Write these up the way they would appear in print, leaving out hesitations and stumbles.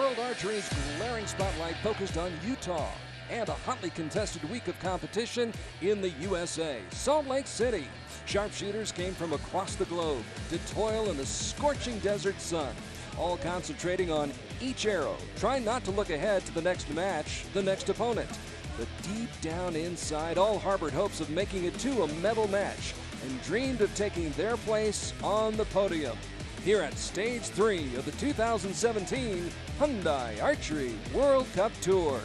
World Archery's glaring spotlight focused on Utah and a hotly contested week of competition in the USA. Salt Lake City. Sharpshooters came from across the globe to toil in the scorching desert sun, all concentrating on each arrow, trying not to look ahead to the next match, the next opponent. But deep down inside, all harbored hopes of making it to a medal match and dreamed of taking their place on the podium. Here at Stage 3 of the 2017 Hyundai Archery World Cup Tour.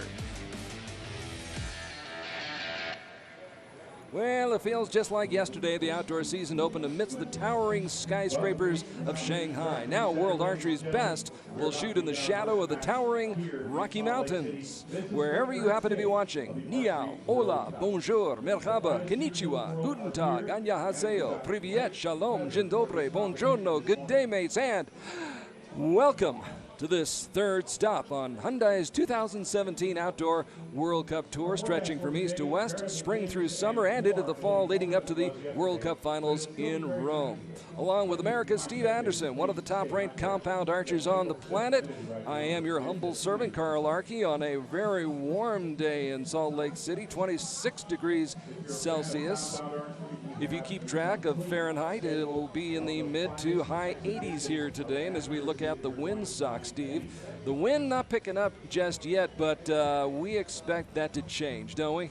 Well, it feels just like yesterday. The outdoor season opened amidst the towering skyscrapers of Shanghai. Now World Archery's best will shoot in the shadow of the towering Rocky Mountains. Wherever you happen to be watching, ni hao, hola, bonjour, merhaba, konnichiwa, guten tag, annyeonghaseyo, privyet, shalom, dzień dobry, buongiorno, good day, mates, and welcome to this third stop on Hyundai's 2017 Outdoor World Cup Tour, stretching from east to west, spring through summer, and into the fall, leading up to the World Cup Finals in Rome. Along with America's Steve Anderson, one of the top-ranked compound archers on the planet, I am your humble servant, Carl Archey, on a very warm day in Salt Lake City, 26 degrees Celsius. If you keep track of Fahrenheit, it will be in the mid to high 80s here today. And as we look at the wind sock, Steve, the wind not picking up just yet, but we expect that to change, don't we?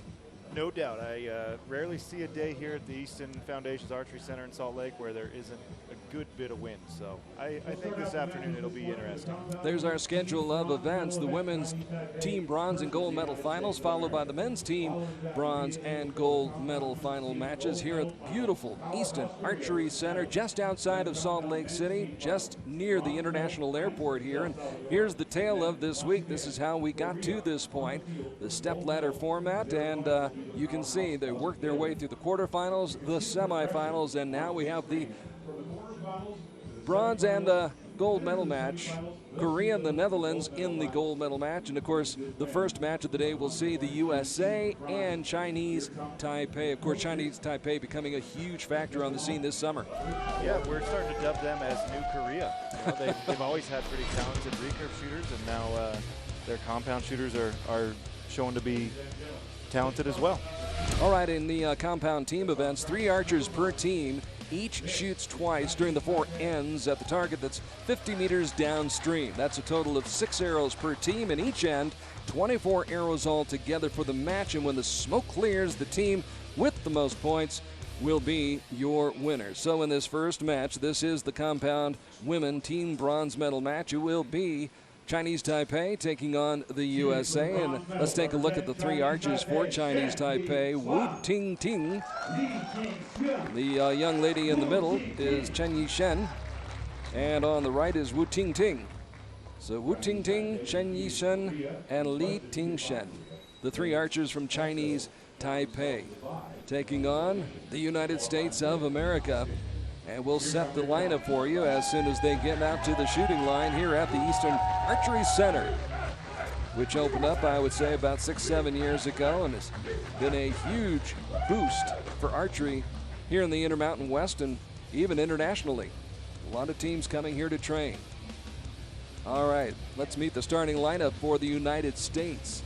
No doubt. I rarely see a day here at the Easton Foundation's Archery Center in Salt Lake where there isn't a good bit of wind. So I think this afternoon it'll be interesting. There's our schedule of events. The women's team bronze and gold medal finals, followed by the men's team bronze and gold medal final matches here at the beautiful Easton Archery Center, just outside of Salt Lake City, just near the International Airport here. And here's the tale of this week. This is how we got to this point, the step-ladder format, and you can see they worked their way through the quarterfinals, the semifinals, and now we have the bronze and gold medal match. Korea and the Netherlands in the gold medal match. And, of course, the first match of the day will see the USA and Chinese Taipei. Of course, Chinese Taipei becoming a huge factor on the scene this summer. Yeah, we're starting to dub them as New Korea. You know, they've always had pretty talented recurve shooters, and now their compound shooters are shown to be talented as well. All right, in the compound team events, 3 archers per team. Each shoots twice during the 4 ends at the target that's 50 meters downstream. That's a total of 6 arrows per team, and each end 24 arrows altogether for the match. And when the smoke clears, the team with the most points will be your winner. So in this first match, this is the compound women team bronze medal match. It will be Chinese Taipei taking on the USA. And let's take a look at the 3 archers for Chinese Taipei. Wu Ting-ting. The young lady in the middle is Chen Yishen. And on the right is Wu Ting-ting. So Wu Ting-ting, Chen Yishen, and Li Ting-shen. The 3 archers from Chinese Taipei taking on the United States of America. And we'll set the lineup for you as soon as they get out to the shooting line here at the Eastern Archery Center, which opened up, I would say, about 6-7 years ago, and has been a huge boost for archery here in the Intermountain West and even internationally. A lot of teams coming here to train. All right, let's meet the starting lineup for the United States.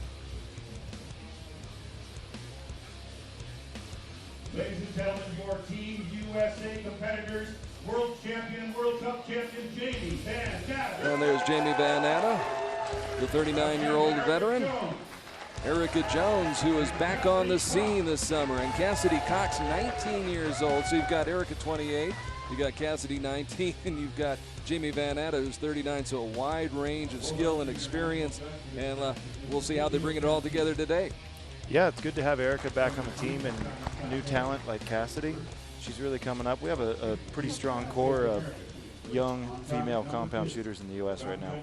Ladies and gentlemen, your Team USA competitors, World Champion, World Cup Champion, Jamie Van Natta. And there's Jamie Van Natta, the 39-year-old veteran. Erica Jones, who is back on the scene this summer, and Cassidy Cox, 19 years old. So you've got Erica, 28, you've got Cassidy, 19, and you've got Jamie Van Natta, who's 39. So a wide range of skill and experience, and we'll see how they bring it all together today. Yeah, it's good to have Erica back on the team and new talent like Cassidy. She's really coming up. We have a pretty strong core of young female compound shooters in the U.S. right now.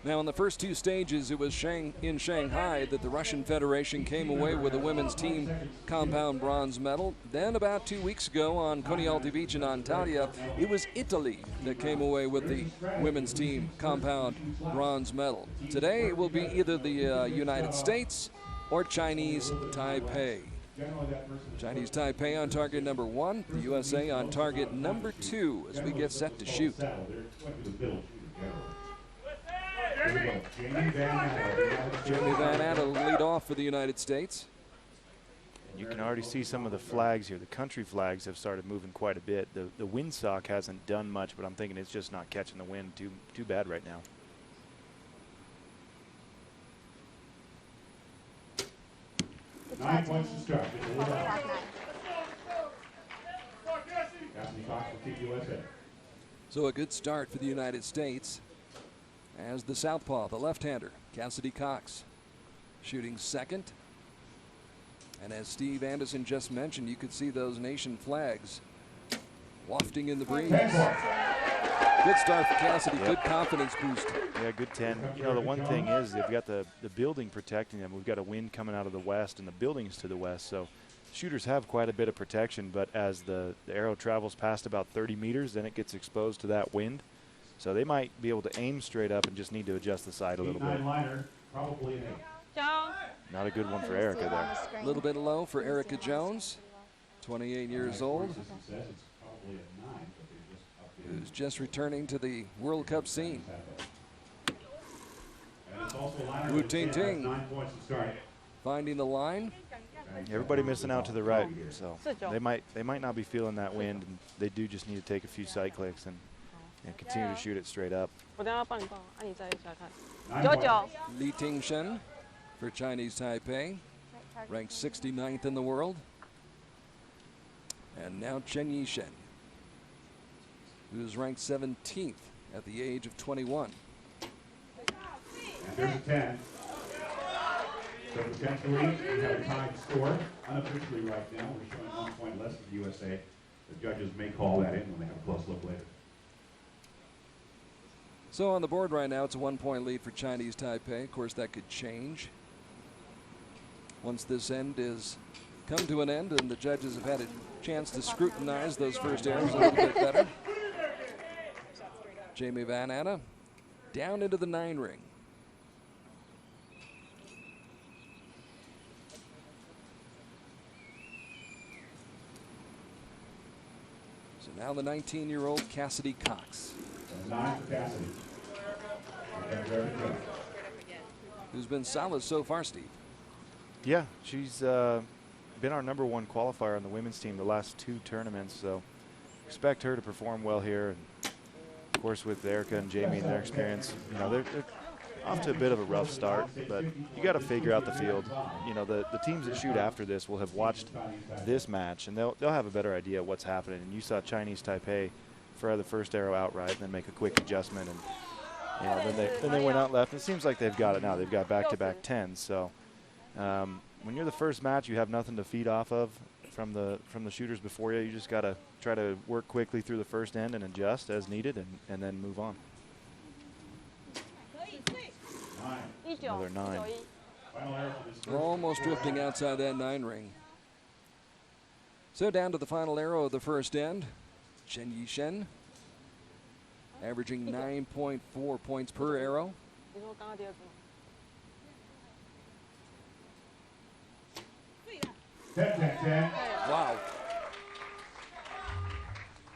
Now, in the first 2 stages, it was in Shanghai that the Russian Federation came away with the women's team compound bronze medal. Then about 2 weeks ago on Conialti Beach in Antalya, it was Italy that came away with the women's team compound bronze medal. Today, it will be either the United States or Chinese Taipei. Chinese Taipei on target number 1, the USA on target number 2 as we get set to shoot. Jamie Van Atta lead off for the United States. You can already see some of the flags here. The country flags have started moving quite a bit. The windsock hasn't done much, but I'm thinking it's just not catching the wind too bad right now. Nine points to start. Cassidy Cox for Team USA. So a good start for the United States as the southpaw, the left-hander, Cassidy Cox, shooting second. And as Steve Anderson just mentioned, you could see those nation flags wafting in the breeze. Good start for Cassidy, Yep. good confidence boost. Yeah, good 10. You know, the one thing is they've got the building protecting them. We've got a wind coming out of the west and the building's to the west, so shooters have quite a bit of protection, but as the arrow travels past about 30 meters, then it gets exposed to that wind. So they might be able to aim straight up and just need to adjust the sight a little bit. 8-9 liner, probably an 8. Not a good one for Erica there. A little bit low for Erica Jones, 28 years old, System says it's probably a 9, but they just upped it. who's just returning to the World Cup scene. And it's also a liner Wu with 10, Ting Ting. 9 points to start. Finding the line. Everybody missing out to the right, so they might not be feeling that wind, and they do just need to take a few sight clicks and continue to shoot it straight up. 我等下帮你报，你再下看。 9 points. Li Tingshen for Chinese Taipei, ranked 69th in the world. And now Chen Yishen, who's ranked 17th at the age of 21. And there's a 10. So potentially, we have a tied score. Unofficially right now, we're showing 1 point less for the USA. The judges may call that in when they have a close look later. So on the board right now, it's a 1-point lead for Chinese Taipei. Of course, that could change once this end is come to an end and the judges have had a chance to scrutinize those first arrows a little bit better. Jamie Van Atta down into the 9 ring. So now the 19-year-old Cassidy Cox, 9 for Cassidy. And very good. who's been solid so far, Steve. Yeah, she's been our #1 qualifier on the women's team the last 2 tournaments, so expect her to perform well here. And of course, with Erica and Jamie and their experience, you know, they're off to a bit of a rough start, but you got to figure out the field. You know, the teams that shoot after this will have watched this match, and they'll have a better idea of what's happening. And you saw Chinese Taipei fire the first arrow outright and then make a quick adjustment, and you know, then they went out left. And it seems like they've got it now. They've got back-to-back 10s. So when you're the first match, you have nothing to feed off of from the shooters before you. You just got to try to work quickly through the first end and adjust as needed, and then move on. Another 9. Final arrow for this first. Almost drifting outside that 9 ring. So down to the final arrow of the first end. Chen Yishen averaging 9.4 points per arrow. 你说刚刚第二次吗？ 10. Wow.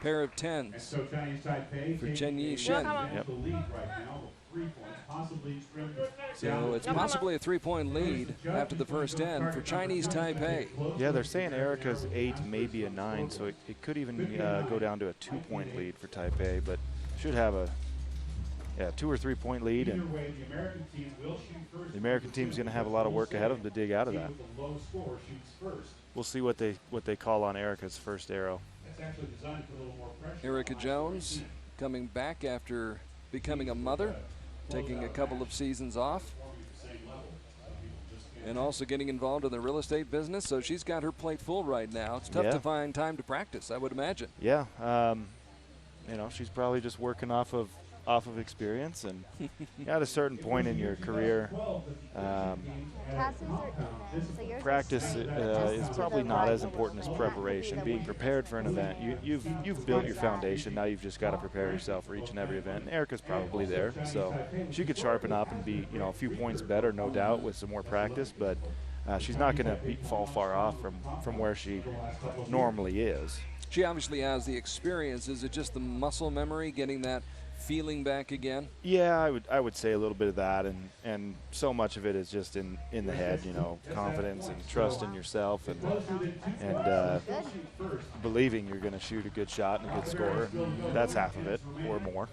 Pair of And 10s. so Chinese Taipei For taking Chen a Yishen. one-point Yep. lead right now with 3 points, possibly trimmed So down. it's possibly a 3-point lead after the first end for Chinese Taipei. Yeah, they're saying Erica's 8, maybe a 9, so it could even go down to a 2-point lead for Taipei, but should have a 2 or 3 point lead, Either and way, the American team will shoot first. the American team's going to have a lot of work ahead of them to dig out of Team that. with the low score shoots first. We'll see what they call on Erica's first arrow. That's actually designed to put a little more pressure. Erica Jones coming back after becoming a mother, taking a couple of seasons off, and also getting involved in the real estate business. So she's got her plate full right now. It's tough Yeah. to find time to practice, I would imagine. Yeah, you know, she's probably just working off of experience, and at a certain point in your career, practice is probably not as important as preparation. Being prepared for an event, you've built your foundation. Now you've just got to prepare yourself for each and every event. And Erica's probably there, so she could sharpen up and be, you know, a few points better, no doubt, with some more practice. But she's not going to fall far off from where she normally is. She obviously has the experience. Is it just the muscle memory, getting that feeling back again? Yeah, I would say a little bit of that, and so much of it is just in the head, you know, confidence and trust in yourself, and believing you're going to shoot a good shot and a good score. That's half of it or more.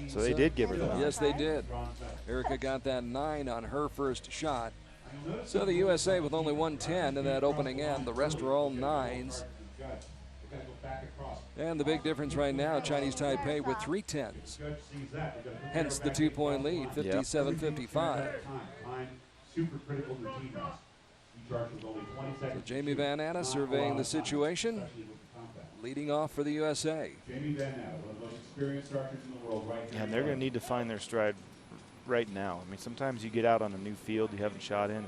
So they did give her the 9. Yes, they did. Erica got that 9 on her first shot. So the USA with only 110 in that opening end. The rest were all 9s. And the big difference right now, Chinese Taipei with 3 10s. Hence the 2-point lead, 57-55. So Jamie Van Anna surveying the situation, leading off for the USA. And they're going to need to find their stride right now. I mean, sometimes you get out on a new field you haven't shot in, and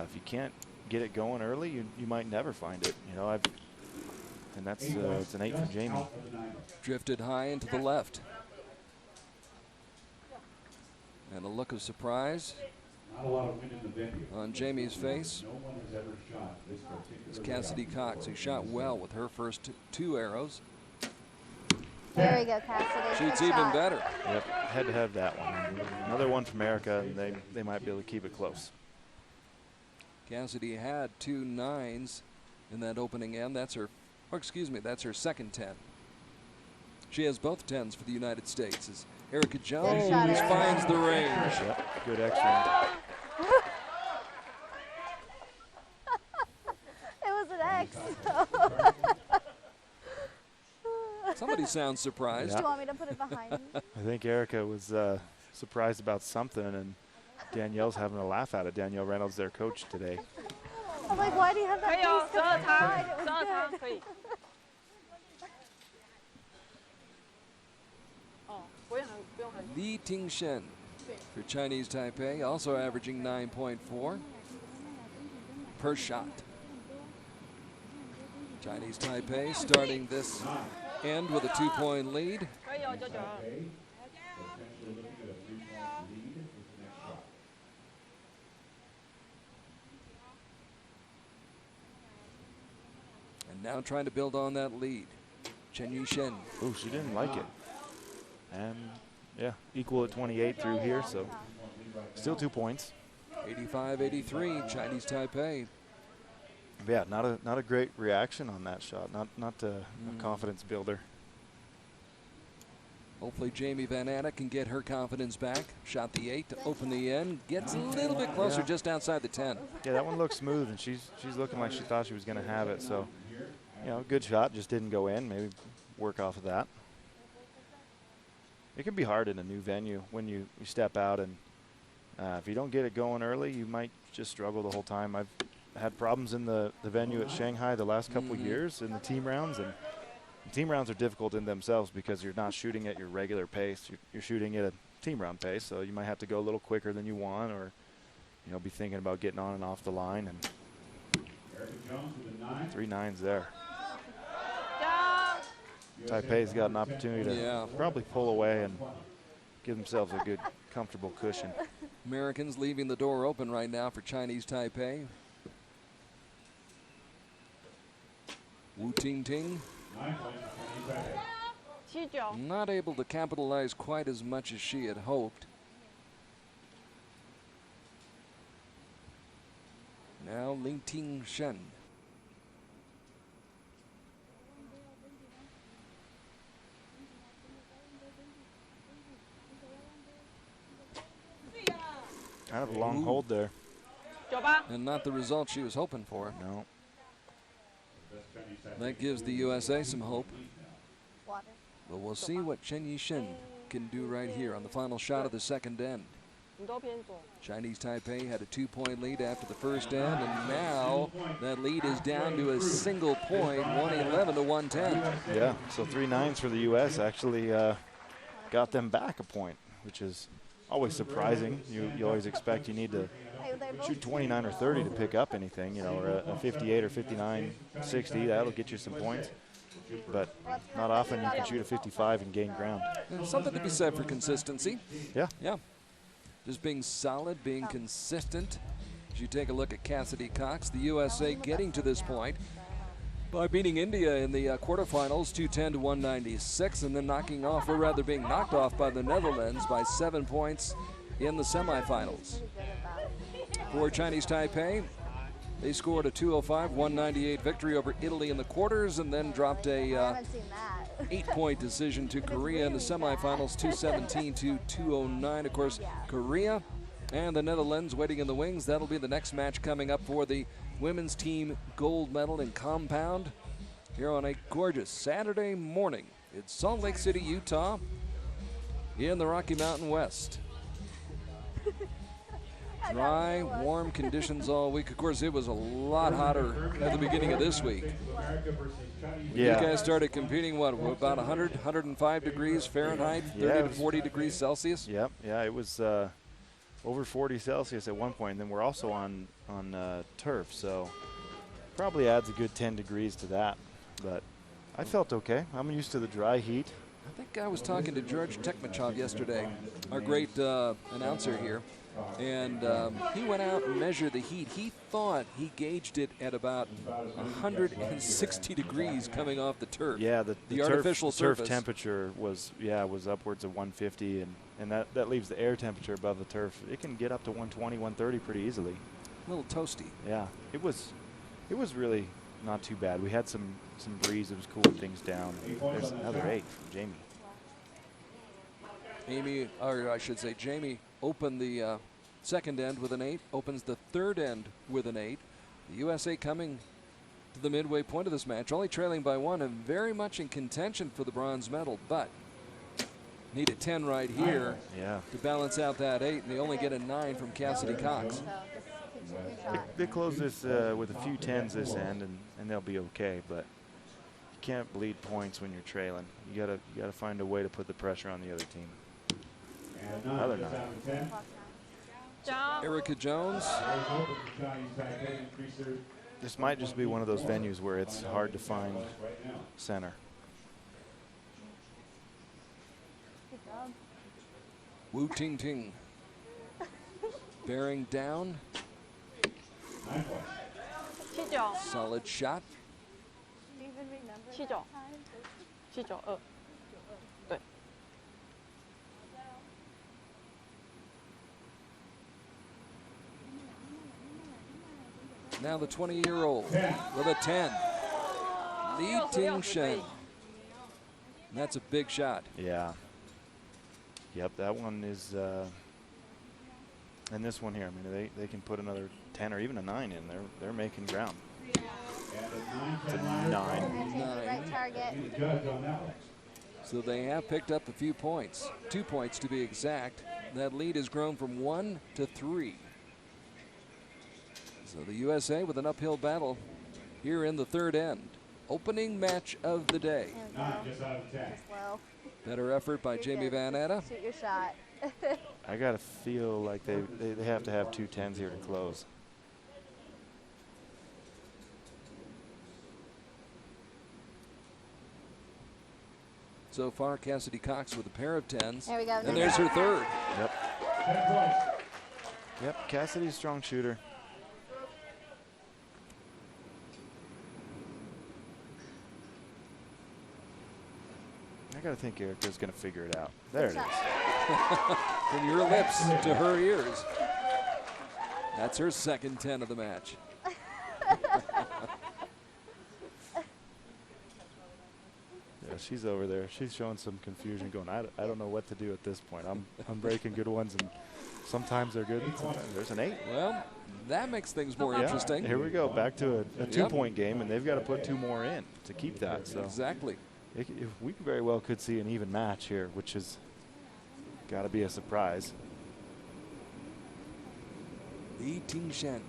if you can't get it going early, you might never find it. You know, and that's it's an 8 from Jamie. Drifted high into the left. And a look of surprise on Jamie's face. It's Cassidy Cox, who shot well with her first 2 arrows. There we go, Cassidy. Shoots Good even shot. better. Yep, had to have that one. Another one from Erica, and they might be able to keep it close. Cassidy had 2 9s in that opening end. That's her, or excuse me, that's her second 10. She has both 10s for the United States as Erica Jones shot, Erica. finds the range. Yep, good extra. It was an X. Somebody sounds surprised. Do you want me to put it behind me? I think Erica was surprised about something, and Danielle's having a laugh at it. Danielle Reynolds, their coach today. I'm like, why do you have 可以 that 哦， face? 12 It 汤， was 12 汤 good. 可以。哦，不用很。 Li Tingshen for Chinese Taipei, also averaging 9.4 per shot. Chinese Taipei starting this end with a 2-point lead. 可以哦，992。 And now trying to build on that lead. Chen Yushen. Oh, she didn't like it. And yeah, equal at 28 through here, so still 2 points. 85-83, Chinese Taipei. Yeah, not a great reaction on that shot. Not a confidence builder. Hopefully Jamie Van Anna can get her confidence back. Shot the 8 to open the end. Gets a little bit closer, just outside the 10. Yeah, that one looks smooth, and she's looking like she thought she was going to have it. So, you know, good shot, just didn't go in. Maybe work off of that. It can be hard in a new venue when you step out, and if you don't get it going early, you might just struggle the whole time. I've had problems in the venue at Shanghai the last couple of years in the team rounds, and the team rounds are difficult in themselves because you're not shooting at your regular pace. You're shooting at a team round pace, so you might have to go a little quicker than you want, or you know, be thinking about getting on and off the line. And 3 9s there. Taipei's got an opportunity to probably pull away and give themselves a good, comfortable cushion. Americans leaving the door open right now for Chinese Taipei. Wu Tingting 79。 not able to capitalize quite as much as she had hoped. Now Li Tingshen. Kind of a long hold there. 98。 And not the result she was hoping for. No. That gives the USA some hope. Water. But we'll see what Chen Yishen can do right here on the final shot of the second end. 你都偏左。 Chinese Taipei had a 2-point lead after the first end, and now that lead is down to a single point, 111 to 110. Yeah, so 3 9s for the U.S. actually got them back a point, which is always surprising. You always expect you need to shoot 29 or 30 to pick up anything, you know, or a 58 or 59, 60, that'll get you some points. But not often you can shoot a 55 and gain ground. And something to be said for consistency. Yeah. Yeah. Just being solid, being consistent. As you take a look at Cassidy Cox, the USA getting to this point by beating India in the quarterfinals 210 to 196, and then knocking off, or rather being knocked off by the Netherlands by 7 points in the semifinals. For Chinese Taipei, they scored a 205-198 victory over Italy in the quarters, and then dropped I a haven't seen that. 8-point decision to Korea in the semifinals, 217 to 209. Of course, Korea and the Netherlands waiting in the wings. That'll be the next match coming up for the women's team gold medal in compound here on a gorgeous Saturday morning in Salt Lake City, Utah, in the Rocky Mountain West. Dry, warm conditions all week. Of course, it was a lot hotter at the beginning of this week. Yeah. You guys started competing, what, about 100, 105 degrees Fahrenheit, 30 to 40 degrees Celsius? Yep. Yeah, it was over 40 Celsius at one point. And then we're also on turf, so probably adds a good 10 degrees to that. But I felt okay. I'm used to the dry heat. I think I was talking to George Tekmachov yesterday, our great announcer here, and he went out and measured the heat. He thought he gauged it at about 160 degrees coming off the turf. Yeah, the artificial turf surface. temperature was upwards of 150, and that leaves the air temperature above the turf. It can get up to 120, 130 pretty easily. A little toasty. Yeah, it was really not too bad. We had some breeze. It was cooling things down. There's another 8 from Jamie. Jamie opened the second end with an 8, opens the third end with an 8. The USA coming to the midway point of this match, only trailing by 1 and very much in contention for the bronze medal, but need a 10 right here to balance out that 8, and they only get a 9 from Cassidy Cox. So just keep shooting your shot. They close this with a few 10s this end, and they'll be okay. But you can't bleed points when you're trailing. You gotta find a way to put the pressure on the other team. Another 9. 자, Erica Jones. This might just be one of those venues where it's hard to find center. Good job. Wu Ting Ting. Bearing down. 치죠. Solid shot. Do you even remember 치죠. that time? 치죠. 네. Now the 20-year-old with a 10. Li Ting Shen. That's a big shot. Yeah. Yep, that one is. And this one here, I mean, they can put another 10 or even a 9 in. They're making ground. It's a 9. Right target. So they have picked up a few points, 2 points to be exact. That lead has grown from 1 to 3. So the USA with an uphill battle here in the third end. Opening match of the day. Just low. Better effort by Jamie Van Atta. Shoot your shot. I gotta feel like they have to have 2 10s here to close. So far, Cassidy Cox with a pair of 10s. There we go. And there's her third. Yep, Cassidy's a strong shooter. I gotta think Erica's gonna figure it out. There it is. From your lips to her ears. That's her second 10 of the match. Yeah, she's over there. She's showing some confusion, going, I don't know what to do at this point. I'm breaking good ones, and sometimes they're good. Sometimes there's an 8. Well, that makes things more interesting. Here we go, back to a 2-point game, and they've got to put 2 more in to keep that. So Exactly. we very well could see an even match here, which is got to be a surprise. Li Ting Shen.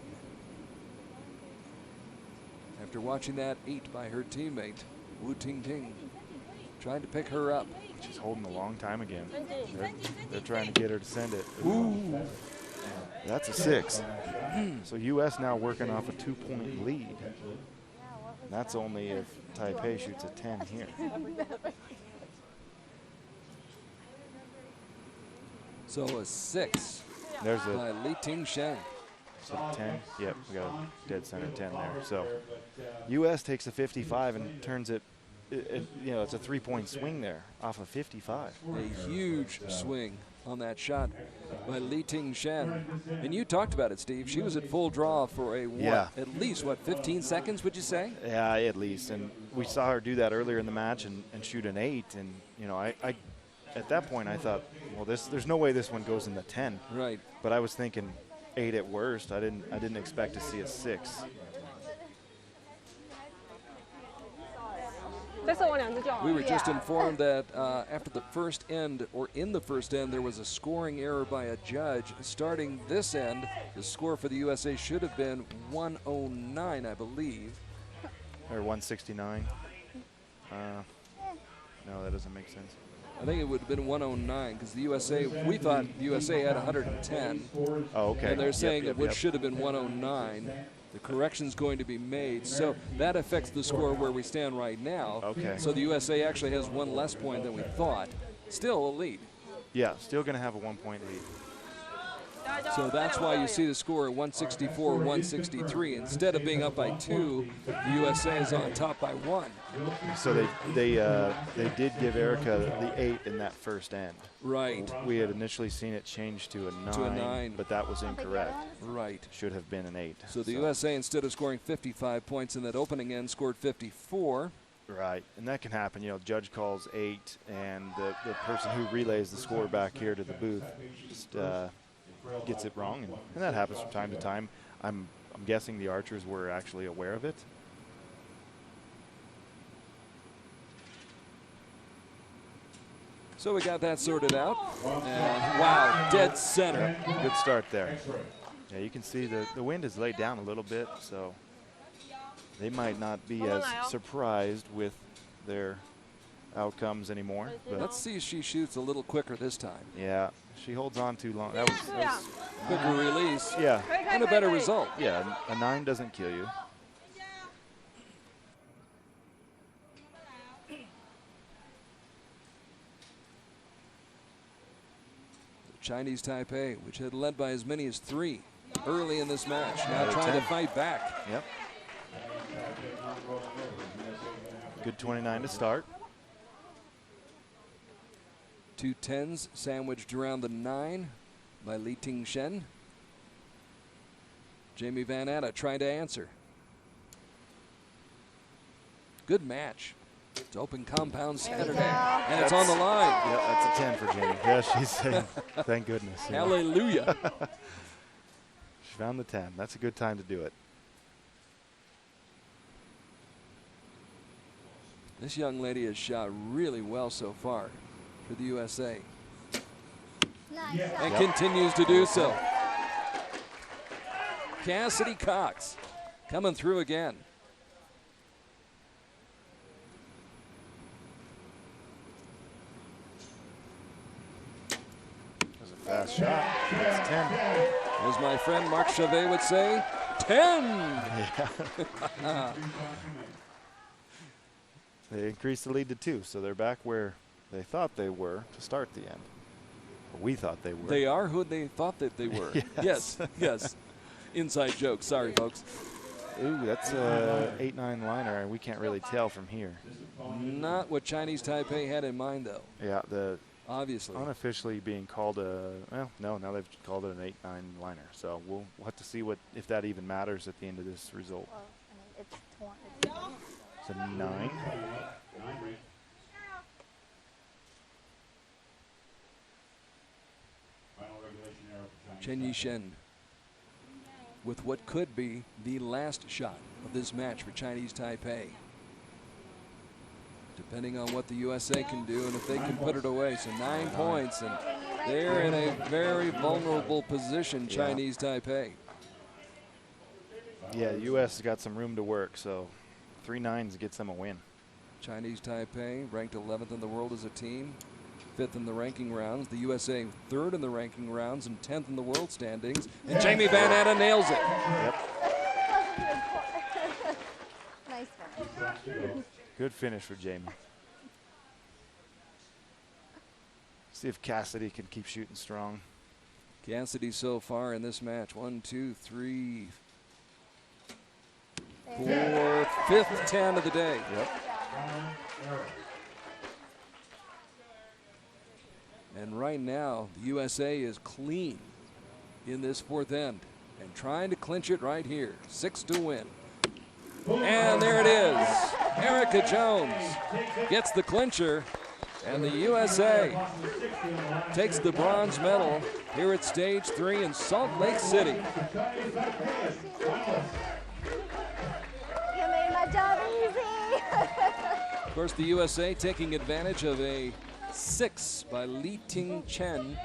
After watching that 8 by her teammate, Wu Ting Ting, trying to pick her up. She's holding a long time again. They're trying to get her to send it. Ooh. That's a 6. So U.S. now working off a 2-point lead. That's only if Taipei shoots a 10 here. So a 6 There's by Li Ting Shen. So 10. Yep, we got a dead center 10 there. So U.S. takes a 55 and turns it, you know, it's a 3-point swing there off of 55. A huge swing on that shot by Li Ting Shen. And you talked about it, Steve. She was at full draw for a, at least, 15 seconds, would you say? Yeah, at least. And we saw her do that earlier in the match and shoot an 8. And, you know, I at that point I thought, well, there's no way this one goes in the 10. Right. But I was thinking 8 at worst. I didn't expect to see a 6. We were just informed that after the first end, or in the first end, there was a scoring error by a judge. Starting this end, the score for the USA should have been 109, I believe. Or 169. No, that doesn't make sense. I think it would have been 109 because the USA, we thought the USA had 110. Oh, okay. And they're saying it should have been 109. The correction's going to be made, so that affects the score where we stand right now. Okay. So the USA actually has one less point than we thought. Still a lead. Yeah, still going to have a 1-point lead. So that's why you see the score at 164-163. Instead of being up by 2, the USA is on top by 1. So they did give Erica the 8 in that first end. Right. We had initially seen it change to a 9, To a 9. but that was incorrect. Right. Should have been an 8. So the USA, instead of scoring 55 points in that opening end, scored 54. Right, and that can happen. You know, judge calls 8, and the person who relays the score back here to the booth just gets it wrong, and that happens from time to time. I'm guessing the archers were actually aware of it. So we got that sorted out. And wow, dead center. Yep, good start there. Yeah, you can see the wind is laid down a little bit, so they might not be as surprised with their outcomes anymore. But let's see if she shoots a little quicker this time. Yeah, she holds on too long. That was quicker release. Yeah. And a better result. Yeah, a 9 doesn't kill you. Chinese Taipei, which had led by as many as 3 early in this match, now trying to fight back. Yep. Good 29 to start. 2 10s sandwiched around the 9 by Li Ting Shen. Jamie Van Atta trying to answer. Good match. It's open compound Saturday, and it's on the line. Yeah, that's a 10 for Jamie. Yeah, she's saying, thank goodness. Hallelujah. She found the 10. That's a good time to do it. This young lady has shot really well so far for the USA. And continues to do so. Cassidy Cox coming through again. That's a fast shot. That's 10. As my friend Mark Chavet would say, 10. Yeah. They increased the lead to 2, so they're back where they thought they were to start the end. Or we thought they were. They are who they thought that they were. Yes. Yes. Inside joke. Sorry, folks. Ooh, that's a 8-9 liner, and we can't really tell from here. Not what Chinese Taipei had in mind, though. Yeah, the obviously unofficially being called a, well, no, now they've called it an 8-9 liner. So we'll have to see if that even matters at the end of this result. Well, I mean, It's a 9. Chen Yishen with what could be the last shot of this match for Chinese Taipei. Depending on what the USA can do and if they can put it away. So 9 points, and they're in a very vulnerable position, Chinese Taipei. Yeah, the U.S. has got some room to work, so 3 9s gets them a win. Chinese Taipei ranked 11th in the world as a team, 5th in the ranking rounds. The USA 3rd in the ranking rounds and 10th in the world standings. And Jamie Van Atta nails it. Yep. nice finish. Good finish for Jamie. See if Cassidy can keep shooting strong. Cassidy so far in this match, 1, 2, 3, 4, 5th 10 of the day. Yep. And right now, the USA is clean in this 4th end and trying to clinch it right here. 6 to win. And there it is. Erica Jones gets the clincher, and the USA takes the bronze medal here at Stage 3 in Salt Lake City. You made my job easy. Of course, the USA taking advantage of a 6 by Li Ting Chen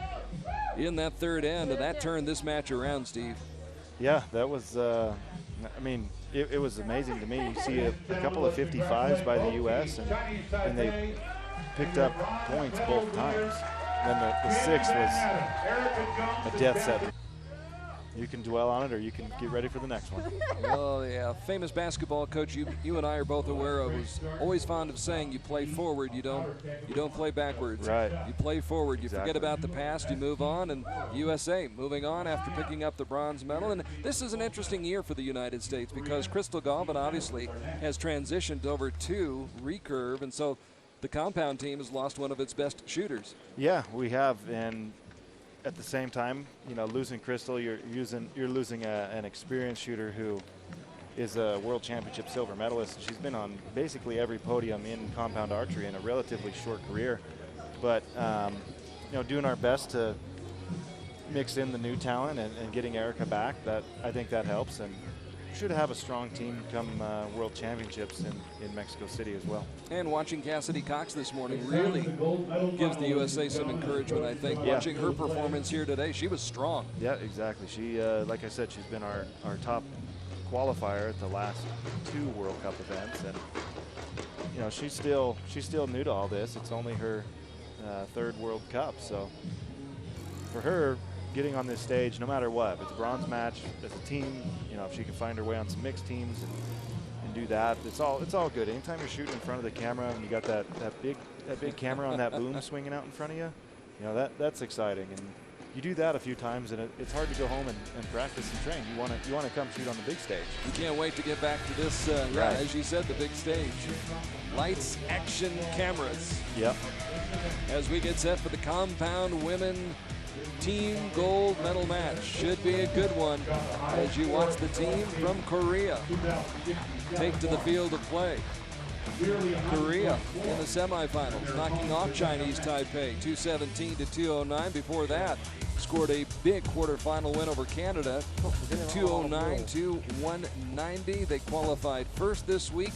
in that 3rd end, and that turned this match around, Steve. Yeah, that was, I mean, it was amazing to me. You see a couple of 55s by the U.S., and they picked up points both times. Then the 6 was a death set. You can dwell on it, or you can get ready for the next one. Oh yeah, famous basketball coach you and I are both aware of was always fond of saying, you play forward, you don't play backwards. Right. You play forward, you Exactly. forget about the past, you move on, and USA moving on after picking up the bronze medal. And this is an interesting year for the United States because Crystal Galvin obviously has transitioned over to recurve, and so the compound team has lost one of its best shooters. Yeah, we have, and at the same time, you know, losing Crystal, you're losing an experienced shooter who is a world championship silver medalist. She's been on basically every podium in compound archery in a relatively short career, but you know, doing our best to mix in the new talent and getting Erica back. That I think that helps, and should have a strong team come World Championships in Mexico City as well. And watching Cassidy Cox this morning really gives the USA some encouragement, I think. Yeah. Watching her performance here today, she was strong. Yeah, exactly. She, like I said, she's been our top qualifier at the last 2 World Cup events, and you know, she's still new to all this. It's only her 3rd World Cup, so for her, getting on this stage, no matter what, if it's a bronze match as a team, you know, if she can find her way on some mixed teams and do that, it's all good. Anytime you're shooting in front of the camera and you got that big camera on that boom swinging out in front of you, you know, that's exciting. And you do that a few times, and it's hard to go home and practice and train. You want to come shoot on the big stage. You can't wait to get back to this, yeah, as you said, the big stage. Lights, action, cameras. Yep. As we get set for the compound women team gold medal match. Should be a good one as you watch the team from Korea take to the field of play. Korea in the semifinals, knocking off Chinese Taipei 217 to 209. Before that, scored a big quarterfinal win over Canada 209 to 190. They qualified first this week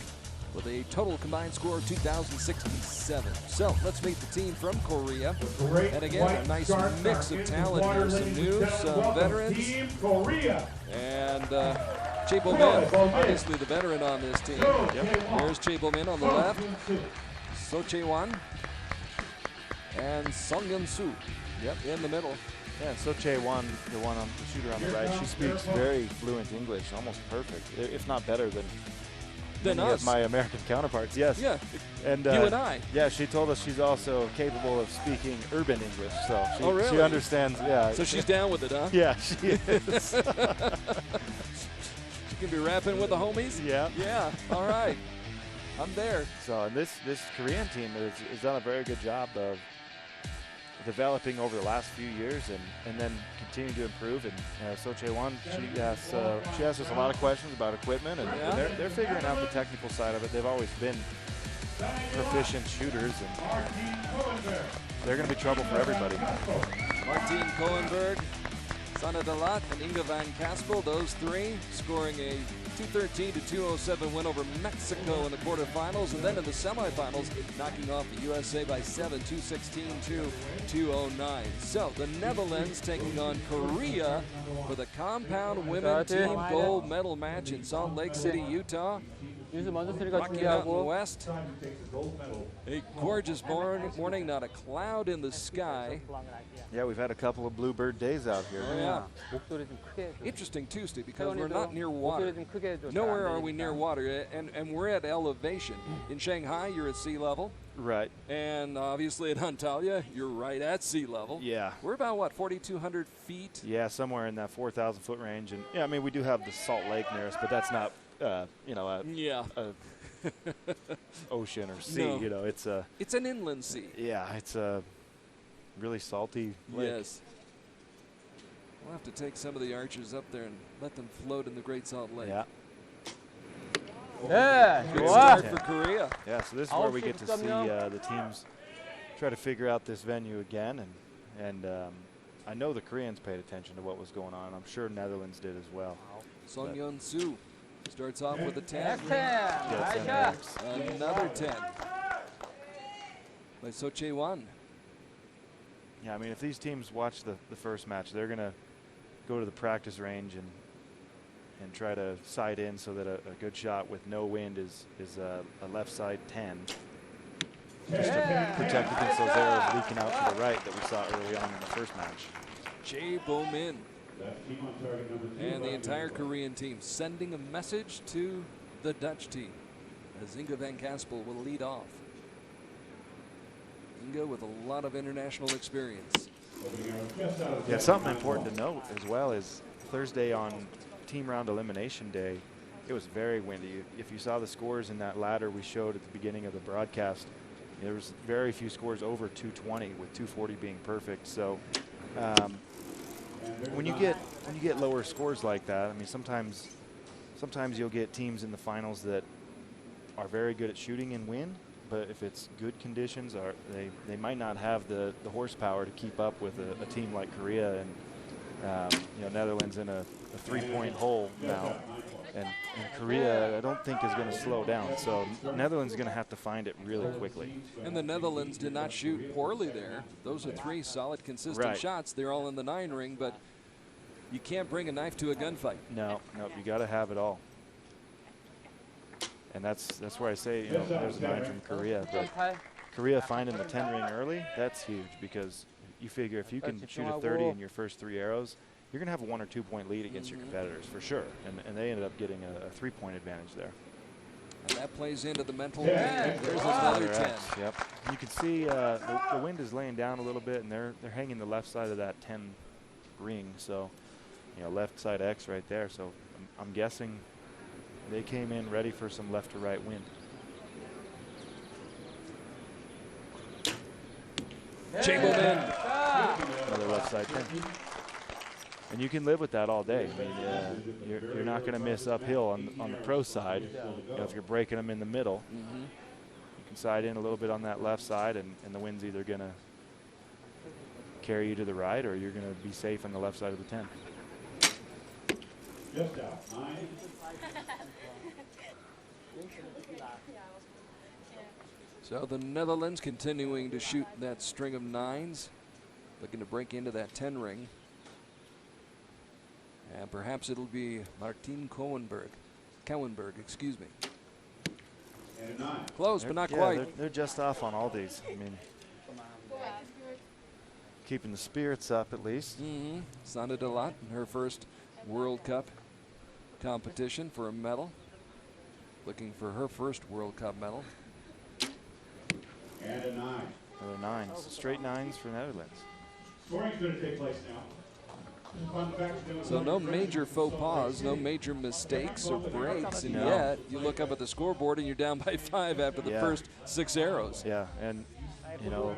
with a total combined score of 2,067. So let's meet the team from Korea. And again, a nice mix of talent here. Some new, some veterans. Team Korea. And Chaepo Min, obviously the veteran on this team. Yep. There's Chaepo Min on the left. So Chae-wan. And Song Yun-soo in the middle. Yeah, So Chae-wan, the shooter on the right, she speaks very fluent English, almost perfect, if not better than many us. of my American counterparts. Yes. Yeah. And you and I. Yeah, she told us she's also capable of speaking urban English, so she, oh, really? she understands. Yeah. So she's down with it, huh? Yeah, she is. She can be rapping with the homies. Yeah. Yeah. All right. I'm there. So, and this Korean team has done a very good job of developing over the last few years and then continue to improve. And So Chae-wan, she asks us a lot of questions about equipment, and they're figuring out the technical side of it. They've always been proficient shooters, and they're going to be trouble for everybody. Martine Koenberg, Sana Dalat, and Inga Van Kaspel, those three scoring a 213 to 207 win over Mexico in the quarterfinals, and then in the semifinals, knocking off the USA by 7, 216 to 209. So the Netherlands taking on Korea for the compound women team gold medal match in Salt Lake City, Utah. 윤수 먼저 쓰니까 Rocking out in the 준비하고. west. Time who takes the gold medal. A gorgeous morning, not a cloud in the sky. Yeah, we've had a couple of bluebird days out here. Oh, yeah. 목소리 좀 크게 해줘. Interesting Tuesday because we're 태원이도 not near 목소리 water. 좀 크게 해줘. Nowhere 잘안 are we near 들리니까. water, and we're at elevation. In Shanghai, you're at sea level, Right. and obviously at Antalya, you're right at sea level. Yeah. We're about, what, 4,200 feet? Yeah, somewhere in that 4,000 foot range. And yeah, I mean, we do have the Salt Lake near us, but that's not, you know, Yeah. a ocean or sea. No. You know, it's a, It's an inland sea. yeah, it's a really salty lake. Yes. We'll have to take some of the archers up there and let them float in the Great Salt Lake. Yeah. 네, Good 좋아. start for Korea. Yeah, so this is where we 9시 get to see 10점. the teams try to figure out this venue again. And I know the Koreans paid attention to what was going on. I'm sure Netherlands did as well. Song Yeon-soo starts off with a 10. 넥스텐. Gets in 나이스. there. Another 10 by So Chae-won. Yeah, I mean, if these teams watch the first match, they're going to go to the practice range and try to sight in so that a good shot with no wind is a left side 10. Just to protect against those arrows leaking out to the right that we saw early on in the first match. Jae Bo-min That's team on target number 2. and the entire Korean team sending a message to the Dutch team as Inge van Kaspel will lead off. Inge with a lot of international experience. Yeah, something important to note as well is Thursday on team round elimination day, it was very windy. If you saw the scores in that ladder we showed at the beginning of the broadcast, there was very few scores over 220, with 240 being perfect. So when you get lower scores like that, I mean, sometimes you'll get teams in the finals that are very good at shooting and win, but if it's good conditions, they might not have the horsepower to keep up with a team like Korea and you know, Netherlands in a 3-point hole now. And Korea, I don't think, is going to slow down. So Netherlands is going to have to find it really quickly. And the Netherlands did not shoot poorly there. Those are 3 solid, consistent Right. shots. They're all in the 9 ring, but you can't bring a knife to a gunfight. No, you got to have it all. And that's where I say, you know, there's a 9 from Korea. But 8. Korea finding the 10 ring early, that's huge, because you figure if you can shoot a 30 in your first 3 arrows, you're going to have a 1 or 2 point lead against your competitors for sure. And they ended up getting a 3-point advantage there. And that plays into the mental game. There's another 10. Yep. You can see the wind is laying down a little bit, and they're hanging the left side of that 10 ring. So, you know, left side X right there. So I'm guessing they came in ready for some left to right wind. Jae Bo-min. Another left side 10. And you can live with that all day. I mean, you're not going to miss uphill on the pro side. You know, if you're breaking them in the middle, you can side in a little bit on that left side, and the wind's either going to carry you to the right, or you're going to be safe on the left side of the 10. Just out. 9. So the Netherlands continuing to shoot that string of 9s, looking to break into that 10 ring. And perhaps it'll be Martin Cowenberg, excuse me. And a 9. Close, but not Yeah, quite. They're just off on all these. I mean, keeping the spirits up at least. Sana Delat in her first World Cup competition for a medal. Looking for her first World Cup medal. And a 9. Another 9s. Straight 9s for Netherlands. Scoring's going to take place now. So no major faux pas, no major mistakes or breaks, and No. yet you look up at the scoreboard and you're down by 5 after the first 6 arrows. Yeah, and you know,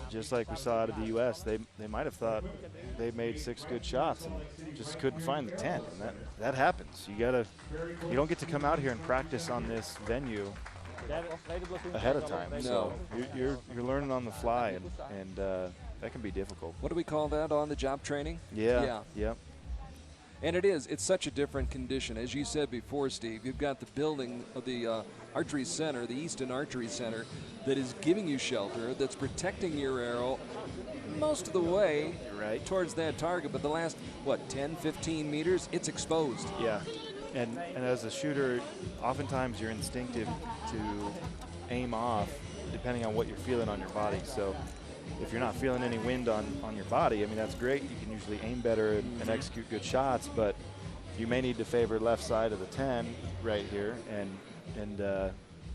just like we saw out of the U.S., they might have thought they made 6 good shots and just couldn't find the 10. And that happens. You don't get to come out here and practice on this venue ahead of time. No. So you're learning on the fly, and that can be difficult. What do we call that, on the job training? Yeah. And it's such a different condition. As you said before, Steve, you've got the building of the archery center, the Easton Archery Center, that is giving you shelter, that's protecting your arrow most of the way towards that target. But the last, 10, 15 meters, it's exposed. Yeah. And as a shooter, oftentimes you're instinctive to aim off depending on what you're feeling on your body. So if you're not feeling any wind on your body, I mean, that's great. You can usually aim better and execute good shots, but you may need to favor left side of the 10 right here, and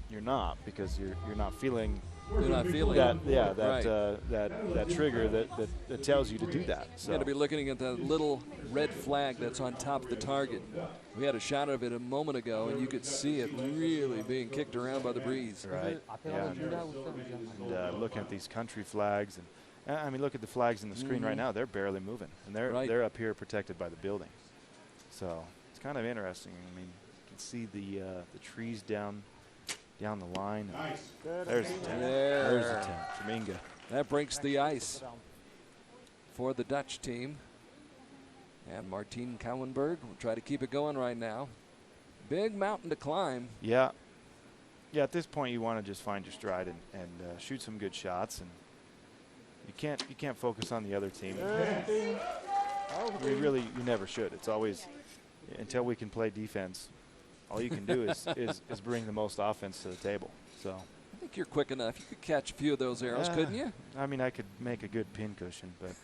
you're not, because you're not feeling that, yeah, that trigger that tells you to do that. So you got to be looking at that little red flag that's on top of the target. We had a shot of it a moment ago, and you could see it really being kicked around by the breeze. Right. Yeah. And looking at these country flags, and I mean, look at the flags in the screen right now. They're barely moving, and they're up here protected by the building. So it's kind of interesting. I mean, you can see the trees down the line. Nice. There's a 10. There's a 10. Jaminga. That breaks the ice for the Dutch team. And Martine Kouwenberg will try to keep it going right now. Big mountain to climb. Yeah. Yeah, at this point you want to just find your stride and shoot some good shots, and you can't focus on the other team. You never should. It's always, until we can play defense, all you can do is bring the most offense to the table. So I think you're quick enough. You could catch a few of those arrows, couldn't you? I mean, I could make a good pin cushion, but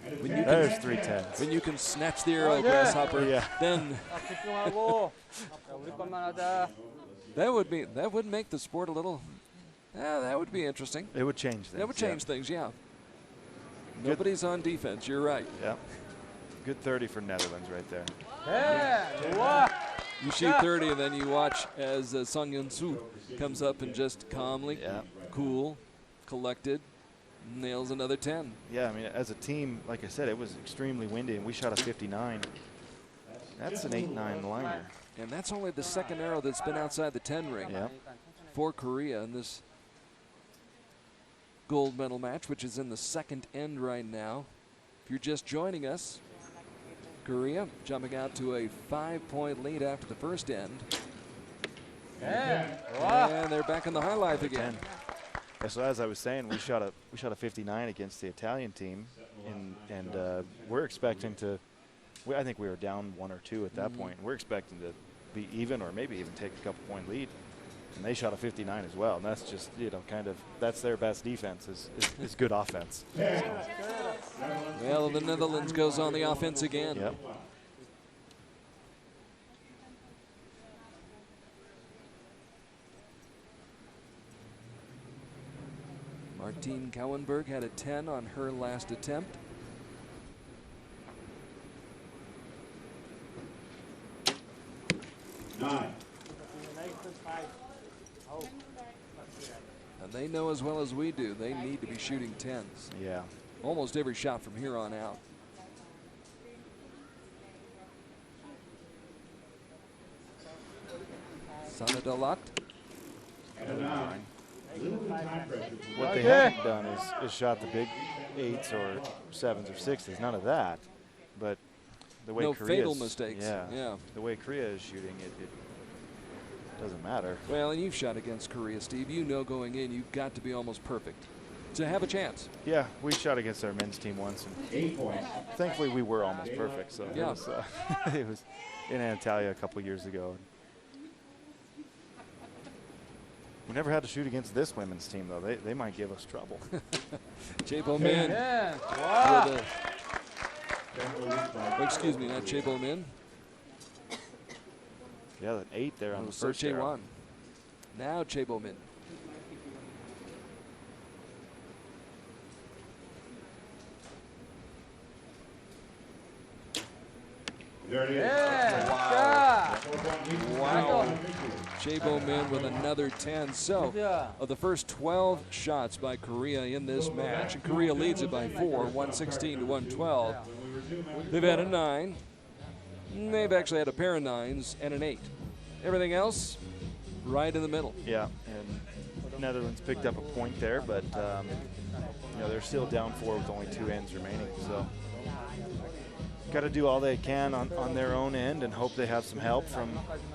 there's 3 10s. When you can snatch the arrow, Grasshopper, then that would make the sport a little. Yeah, that would be interesting. It would change things. That would change things, yeah. Nobody's on defense. You're right. Yeah. Good 30 for Netherlands right there. You shoot 30, and then you watch as Song Yun-soo comes up and just calmly, cool, collected, nails another 10. Yeah, I mean, as a team, like I said, it was extremely windy, and we shot a 59. That's an 8-9 liner. And that's only the second arrow that's been outside the 10 ring for Korea in this gold medal match, which is in the second end right now. If you're just joining us, Korea jumping out to a 5-point lead after the first end. And they're back in the high life again. Yeah, so as I was saying, we shot a 59 against the Italian team, and we're expecting to. I think we were down 1 or 2 at that point. We're expecting to be even, or maybe even take a couple-point lead. And they shot a 59 as well, and that's just, kind of, that's their best defense is good offense. Well, the Netherlands goes on the offense again. Yep. Martine Kouwenberg had a 10 on her last attempt. Nine. And they know as well as we do, they need to be shooting 10s. Yeah. Almost every shot from here on out. Sanadalat. What they haven't done is shot the big 8s or 7s or 6s. None of that. But the way no Korea's, fatal mistakes. Yeah. The way Korea is shooting, it doesn't matter. Well, and you've shot against Korea, Steve. You know going in, you've got to be almost perfect to have a chance. Yeah, we shot against our men's team once, and 8 points. thankfully we were almost perfect. So yeah. it was in Antalya a couple years ago. We never had to shoot against this women's team, though. They might give us trouble. Chebo Min. Wow. Excuse me, not Chebo Min. Yeah, that 8 there on the first arrow. Jae-won. Now Chebo Min. There it is. Wow. Chebo Min with another 10. So, of the first 12 shots by Korea in this match, and Korea leads it by 4, 116 to 112. They've had a 9. They've actually had a pair of 9s and an 8. Everything else, right in the middle. Yeah, and Netherlands picked up a point there, but they're still down 4 with only 2 ends remaining. So, got to do all they can on their own end and hope they have some help from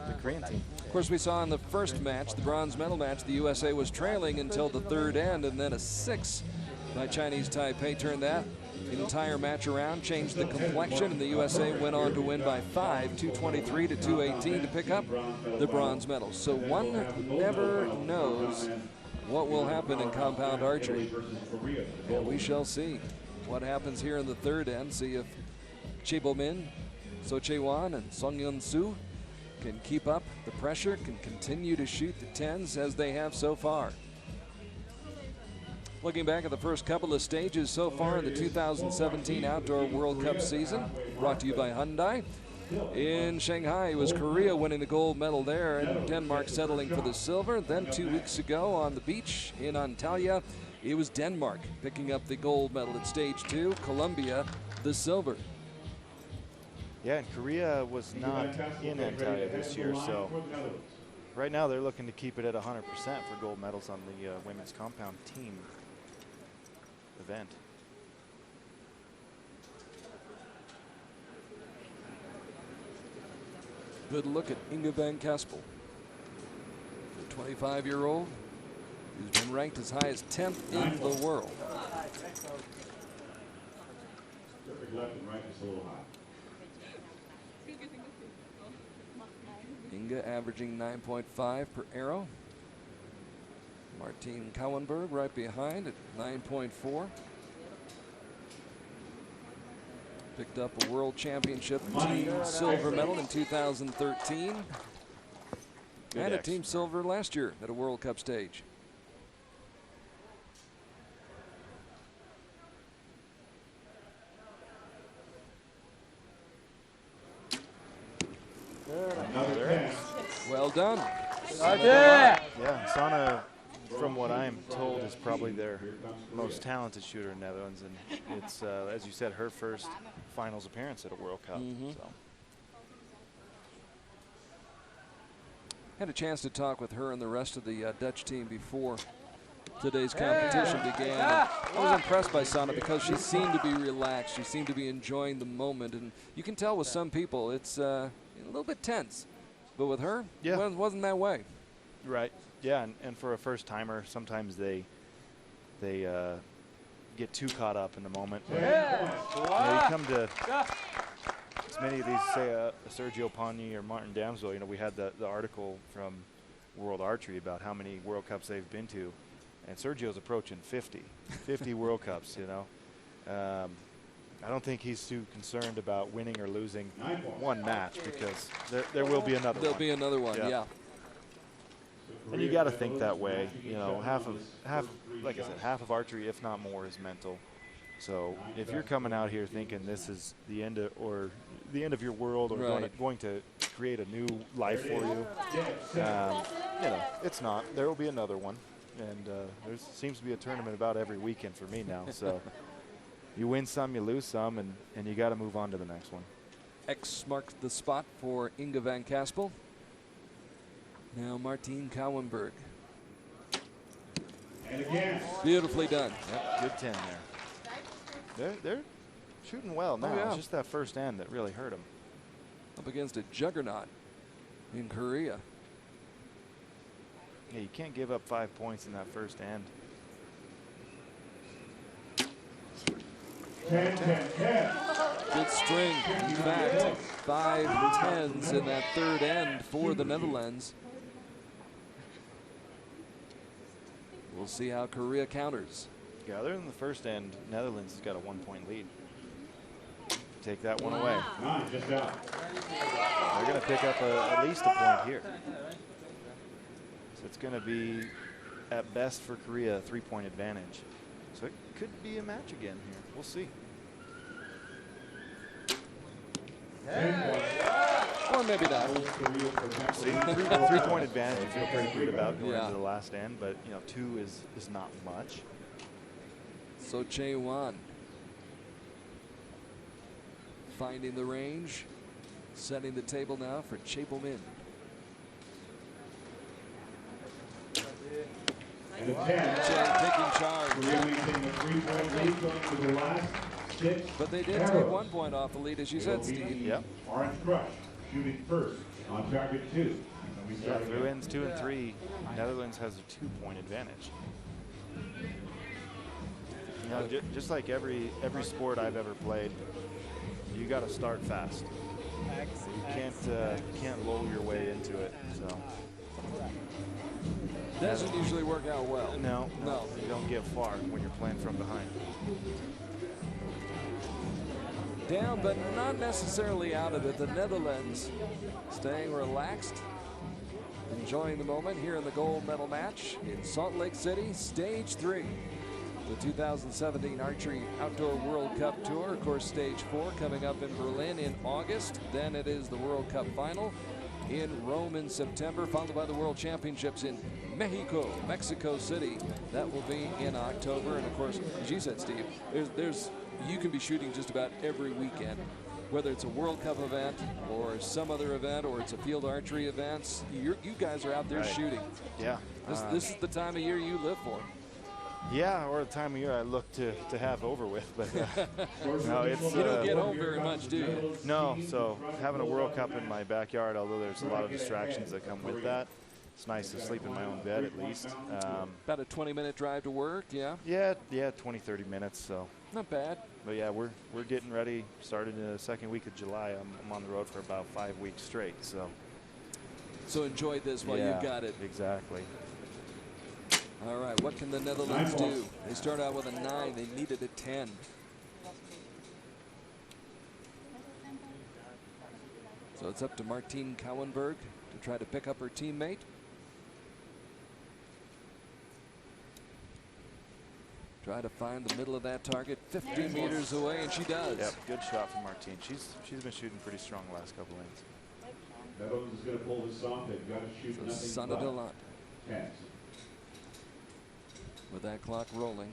the Korean team. Of course, we saw in the first match, the bronze medal match, the USA was trailing until the third end, and then a 6 by Chinese Taipei turned that entire match around, changed the complexion, and the USA went on to win by 5, 223 to 218 to pick up the bronze medal. So one never knows what will happen in compound archery. And we shall see what happens here in the third end. See if Chibo-min, So Chae-wan, and Song Yun-soo can keep up the pressure, can continue to shoot the 10s as they have so far. Looking back at the first couple of stages so far in the 2017 Outdoor World Cup season, brought to you by Hyundai. In Shanghai, it was Korea winning the gold medal there and Denmark settling for the silver. Then 2 weeks ago on the beach in Antalya, it was Denmark picking up the gold medal at stage 2, Colombia the silver. Yeah, and Korea was not in Antalya this year, so right now they're looking to keep it at 100% for gold medals on the women's compound team event. Good look at Inge van Kaspel, the 25-year-old who's been ranked as high as 10th in the world. Left and right just a little high. Inge averaging 9.5 per arrow. Martine Kauenberg right behind at 9.4. Picked up a world championship team silver medal in 2013. And a team silver last year at a World Cup stage. Well done. Yeah, Sana, from what I'm told, is probably their most talented shooter in Netherlands, and it's, as you said, her first finals appearance at a World Cup. So. Had a chance to talk with her and the rest of the Dutch team before today's competition began. I was impressed by Sana because she seemed to be relaxed. She seemed to be enjoying the moment, and you can tell with some people it's a little bit tense. But with her, it wasn't that way. Right. Yeah, and for a first timer, sometimes they get too caught up in the moment. You come to as many of these, say, Sergio Pagni or Martin Damsel. You know, we had the article from World Archery about how many World Cups they've been to, and Sergio's approaching 50 World Cups. You know. I don't think he's too concerned about winning or losing one match, because there will be another one. There'll be another one, yeah. And you got to think that way. You know, like I said, half of archery, if not more, is mental. So if you're coming out here thinking this is the end of your world, or going to create a new life for you, you know, it's not. There will be another one, and there seems to be a tournament about every weekend for me now. So. You win some, you lose some, and you got to move on to the next one. X marks the spot for Inge van Kaspel. Now Martine Kauenberg. And again. Beautifully done. Yep, good 10 there. They're shooting well now. It's just that first end that really hurt them. Up against a juggernaut in Korea. Yeah, you can't give up 5 points in that first end. 10, 10, 10. Good string. In fact, 5 10s in that third end for the Netherlands. We'll see how Korea counters. Yeah, other than the first end, Netherlands has got a 1-point lead. Take that one away. 9, just out. They're going to pick up at least a point here. So it's going to be, at best for Korea, a 3-point advantage. So it could be a match again here. We'll see. Or maybe not. See, 3-point advantage you feel pretty good about going into the last end, but you know, 2 is not much. So Chae-wan finding the range, setting the table now for Chibo-min. And a 10. Taking charge. Korea maintaining a 3-point lead going to the last 6. But they did take 1 point off the lead, as you said, Steve. Yep. Orange Crush shooting first on target 2. Yeah, through ends 2 and 3, Netherlands has a 2-point advantage. You know, just like every sport I've ever played, you got to start fast. You can't lull your way into it. So Doesn't usually work out well. no, you don't get far when you're playing from behind. Down, but not necessarily out of it. The Netherlands staying relaxed, enjoying the moment here in the gold medal match in Salt Lake City, stage 3. The 2017 Archery Outdoor World Cup Tour. Of course, stage 4 coming up in Berlin in August. Then it is the World Cup final in Rome in September, followed by the World Championships in Mexico City. That will be in October. And of course, as you said, Steve, you can be shooting just about every weekend, whether it's a World Cup event or some other event, or it's a field archery event. You guys are out there shooting. Yeah. This is the time of year you live for. Yeah, or the time of year I look to have over with, but no, it's you don't get home very much, do you? No, so having a World Cup in my backyard, although there's a lot of distractions that come with that, it's nice to sleep in my own bed at least. About a 20-minute drive to work, yeah? Yeah, 20, 30 minutes, so. Not bad. But yeah, we're getting ready. Starting in the second week of July, I'm on the road for about 5 weeks straight, so. So enjoy this while you've got it. Exactly. All right, what can the Netherlands do? They start out with a 9. They needed a 10. So it's up to Martine Kouwenberg to try to pick up her teammate. Try to find the middle of that target, 50 meters away, and she does. Yep, good shot from Martine. She's been shooting pretty strong the last couple lanes. Netherlands is going to pull this off. They've got to shoot nothing Sanne but de Lant. 10s. With that clock rolling.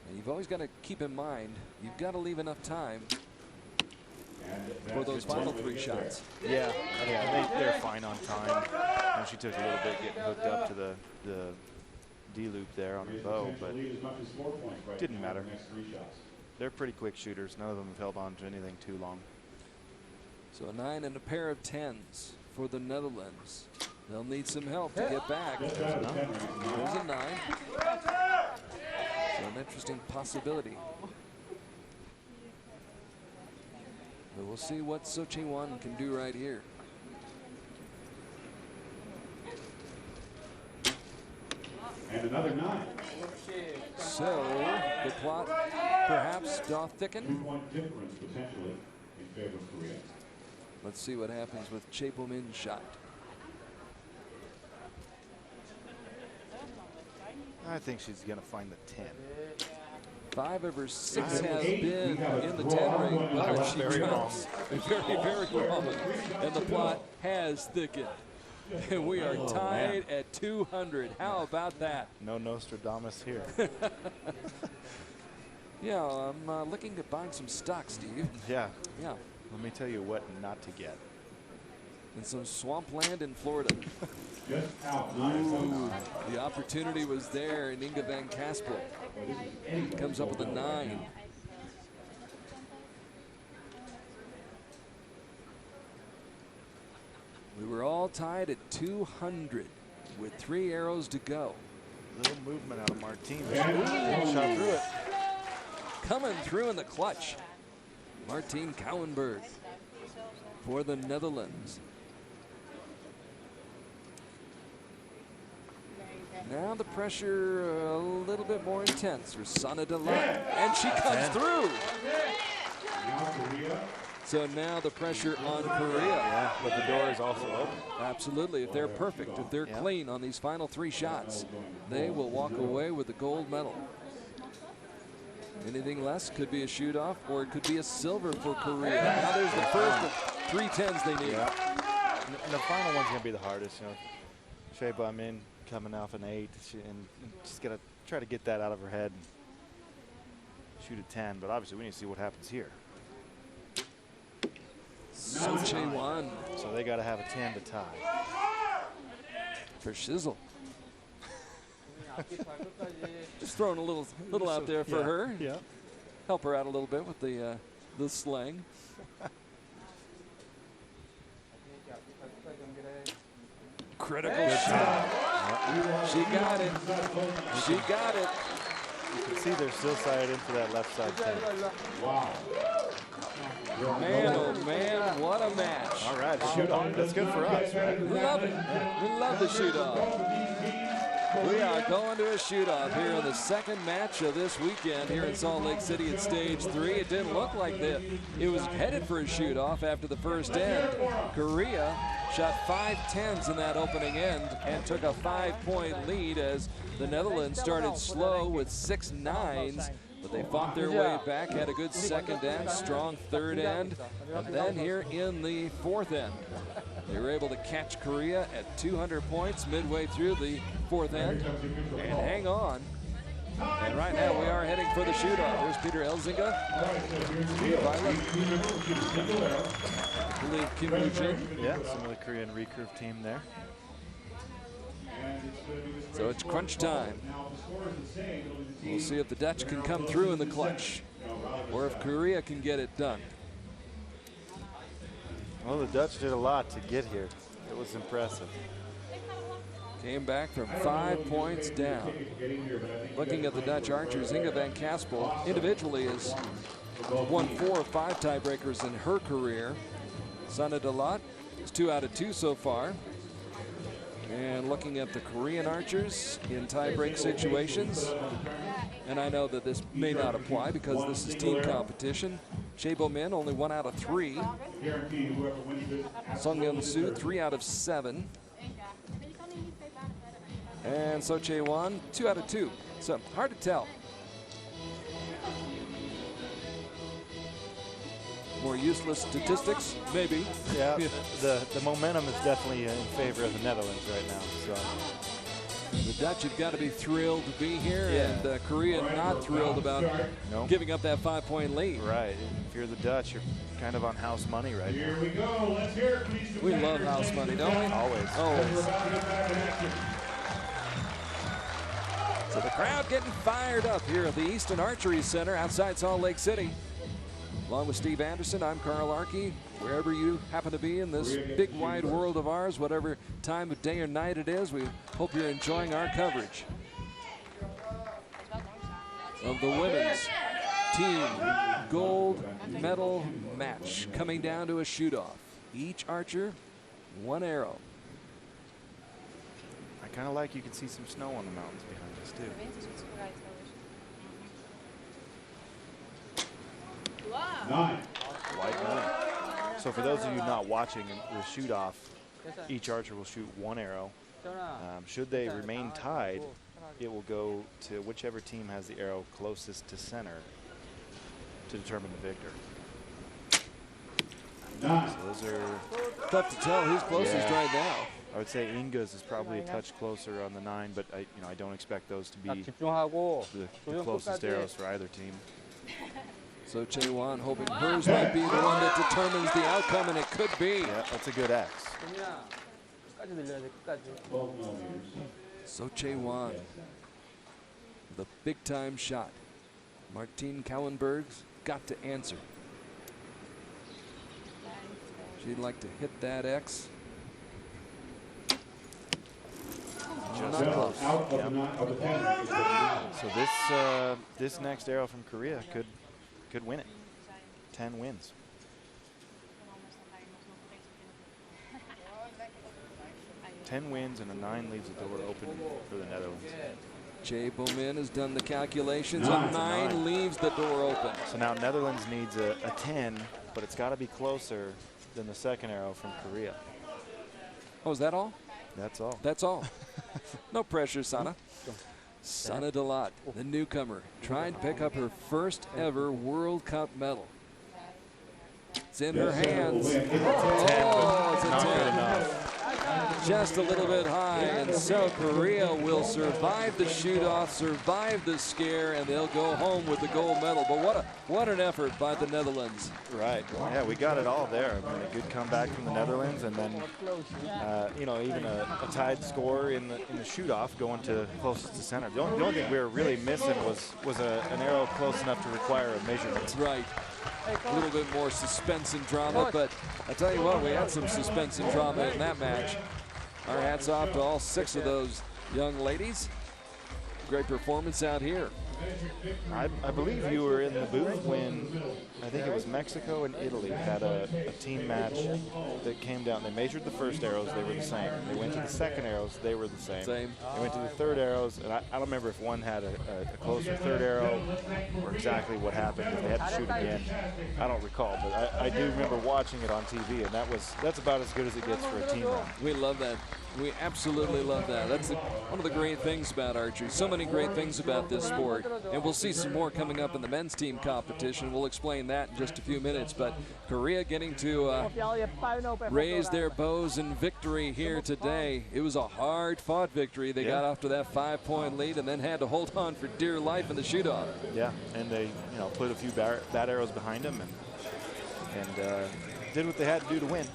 And you've always got to keep in mind, you've got to leave enough time for those final 3 shots. Yeah, they're fine on time. And she took a little bit getting hooked up to the D-loop there on her bow, but didn't matter. They're pretty quick shooters. None of them have held on to anything too long. So a 9 and a pair of 10s for the Netherlands. They'll need some help to get back. There's a 9. So an interesting possibility. But we'll see what So Ching-wan can do right here. And another 9. So the plot perhaps doth thicken. 2-point difference potentially in favor of Korea. Let's see what happens with Chae-Po-Min's shot. I think she's going to find the 10. 5 of her 6 has been in the 10 ring, but she drops very wrong. And the plot has thickened. And we are tied at 200. How about that? No Nostradamus here. Yeah, I'm looking at buying some stock, Steve. Yeah. Yeah. Let me tell you what not to get. And some swampland in Florida. Just out. Ooh, the opportunity was there, and Inga van Kaspel comes up with a 9. We were all tied at 200 with 3 arrows to go. Little movement out of Martine. Shot through it. Coming through in the clutch. Martine Kouwenberg for the Netherlands. Now the pressure a little bit more intense for Sanne de Lant, and she comes through. So now the pressure on Korea. Yeah, but the door is also open. Absolutely, if they're perfect, if they're clean on these final 3 shots, they will walk away with the gold medal. Anything less could be a shoot off, or it could be a silver for Korea. Now there's the first of 3 10s they need. Yeah. And the final one's going to be the hardest. You know, Chae-Po-Min coming off an 8, and just got to try to get that out of her head and shoot a 10. But obviously, we need to see what happens here. So Chae-wan So they got to have a 10 to tie. for Shizzle. Just throwing a little out there for her. Yeah. Help her out a little bit with the slang. Critical shot. She got it. She got it. You can see they're still sighted into that left side pin. Wow. Man, oh man, what a match. All right, a shoot-off. That's good for us, right? We love it. We love the shoot-off. We are going to a shoot-off here in the second match of this weekend here in Salt Lake City at Stage 3. It didn't look like that. It was headed for a shoot-off after the first end. Korea shot 5 10s in that opening end and took a 5-point lead as the Netherlands started slow with 6 9s. But they fought their way back, had a good second end, strong third end, and then here in the fourth end, they were able to catch Korea at 200 points midway through the fourth end and hang on. And right now we are heading for the shootout. There's Peter Elzinga, Violet, I believe Kim Woo-jin. Yeah, some of the Korean recurve team there. So it's crunch time. We'll see if the Dutch can come through in the clutch or if Korea can get it done. Well, the Dutch did a lot to get here. It was impressive. Came back from 5 points down. Looking at the Dutch archers, Inge van Kaspel individually has won 4 of 5 tiebreakers in her career. Sanne de Laat is 2 out of 2 so far. And looking at the Korean archers in tie-break situations, and I know that this may not apply because this is team competition. Chae Bo-min only 1 out of 3. Sung Yeon-soo 3 out of 7. And So Chae-won 2 out of 2. So hard to tell. More useless statistics, maybe. Yeah, the momentum is definitely in favor of the Netherlands right now. So the Dutch have got to be thrilled to be here, and Korea not thrilled about giving up that 5-point lead. Right. If you're the Dutch, you're kind of on house money right now. Here we go. Let's hear it, please. We love house money, don't we? Always. Always. So the crowd getting fired up here at the Easton Archery Center outside Salt Lake City. Along with Steve Anderson, I'm Carl Archie. Wherever you happen to be in this big wide world of ours, whatever time of day or night it is, we hope you're enjoying our coverage of the women's team gold medal match coming down to a shoot-off. Each archer, 1 arrow. I kind of like you can see some snow on the mountains behind us too. 9. White 9. So for those of you not watching the shoot-off, each archer will shoot 1 arrow. Should they remain tied, it will go to whichever team has the arrow closest to center to determine the victor. 9. So those are Tough to tell who's closest right now. I would say Inga's is probably a touch closer on the 9, but I don't expect those to be the closest arrows for either team. So Chae-won hoping hers might be the one that determines the outcome, and it could be. Yeah, that's a good X. So Chae-won, the big-time shot. Martine Kauenberg's got to answer. She'd like to hit that X. Not close. Out of the 10. So this next arrow from Korea could win it. 10 wins. Ten wins and a 9 leaves the door open for the Netherlands. Chae Bo-min has done the calculations. A 9 leaves the door open. So now Netherlands needs a 10, but it's got to be closer than the second arrow from Korea. Oh, is that all? That's all. That's all. No pressure, Sanne. Sanne de Laat, the newcomer, trying to pick up her first ever World Cup medal. It's in her hands. Oh, it's a 10. Just a little bit high, and so Korea will survive the shoot-off, survive the scare, and they'll go home with the gold medal. But what an effort by the Netherlands. Right. Yeah, we got it all there. I mean, a good comeback from the Netherlands, and then even a tied score in the shoot-off going to closest to center. The only thing we were really missing was an arrow close enough to require a measurement. Right. A little bit more suspense and drama, but I tell you what, we had some suspense and drama in that match. Our hats off to all 6 of those young ladies. Great performance out here. I believe you were in the booth when I think it was Mexico and Italy had a team match that came down. They measured the first arrows, they were the same. They went to the second arrows, they were the same. They went to the third arrows, and I don't remember if one had a closer third arrow or exactly what happened, if they had to shoot again. I don't recall, but I do remember watching it on TV, and that's about as good as it gets for a team run. We love that. We absolutely love that. That's one of the great things about archery. So many great things about this sport. And we'll see some more coming up in the men's team competition. We'll explain that in just a few minutes. But Korea getting to raise their bows in victory here today. It was a hard-fought victory. They got off to that 5-point lead and then had to hold on for dear life in the shoot-off. Yeah, and they put a few bad arrows behind them and did what they had to do to win.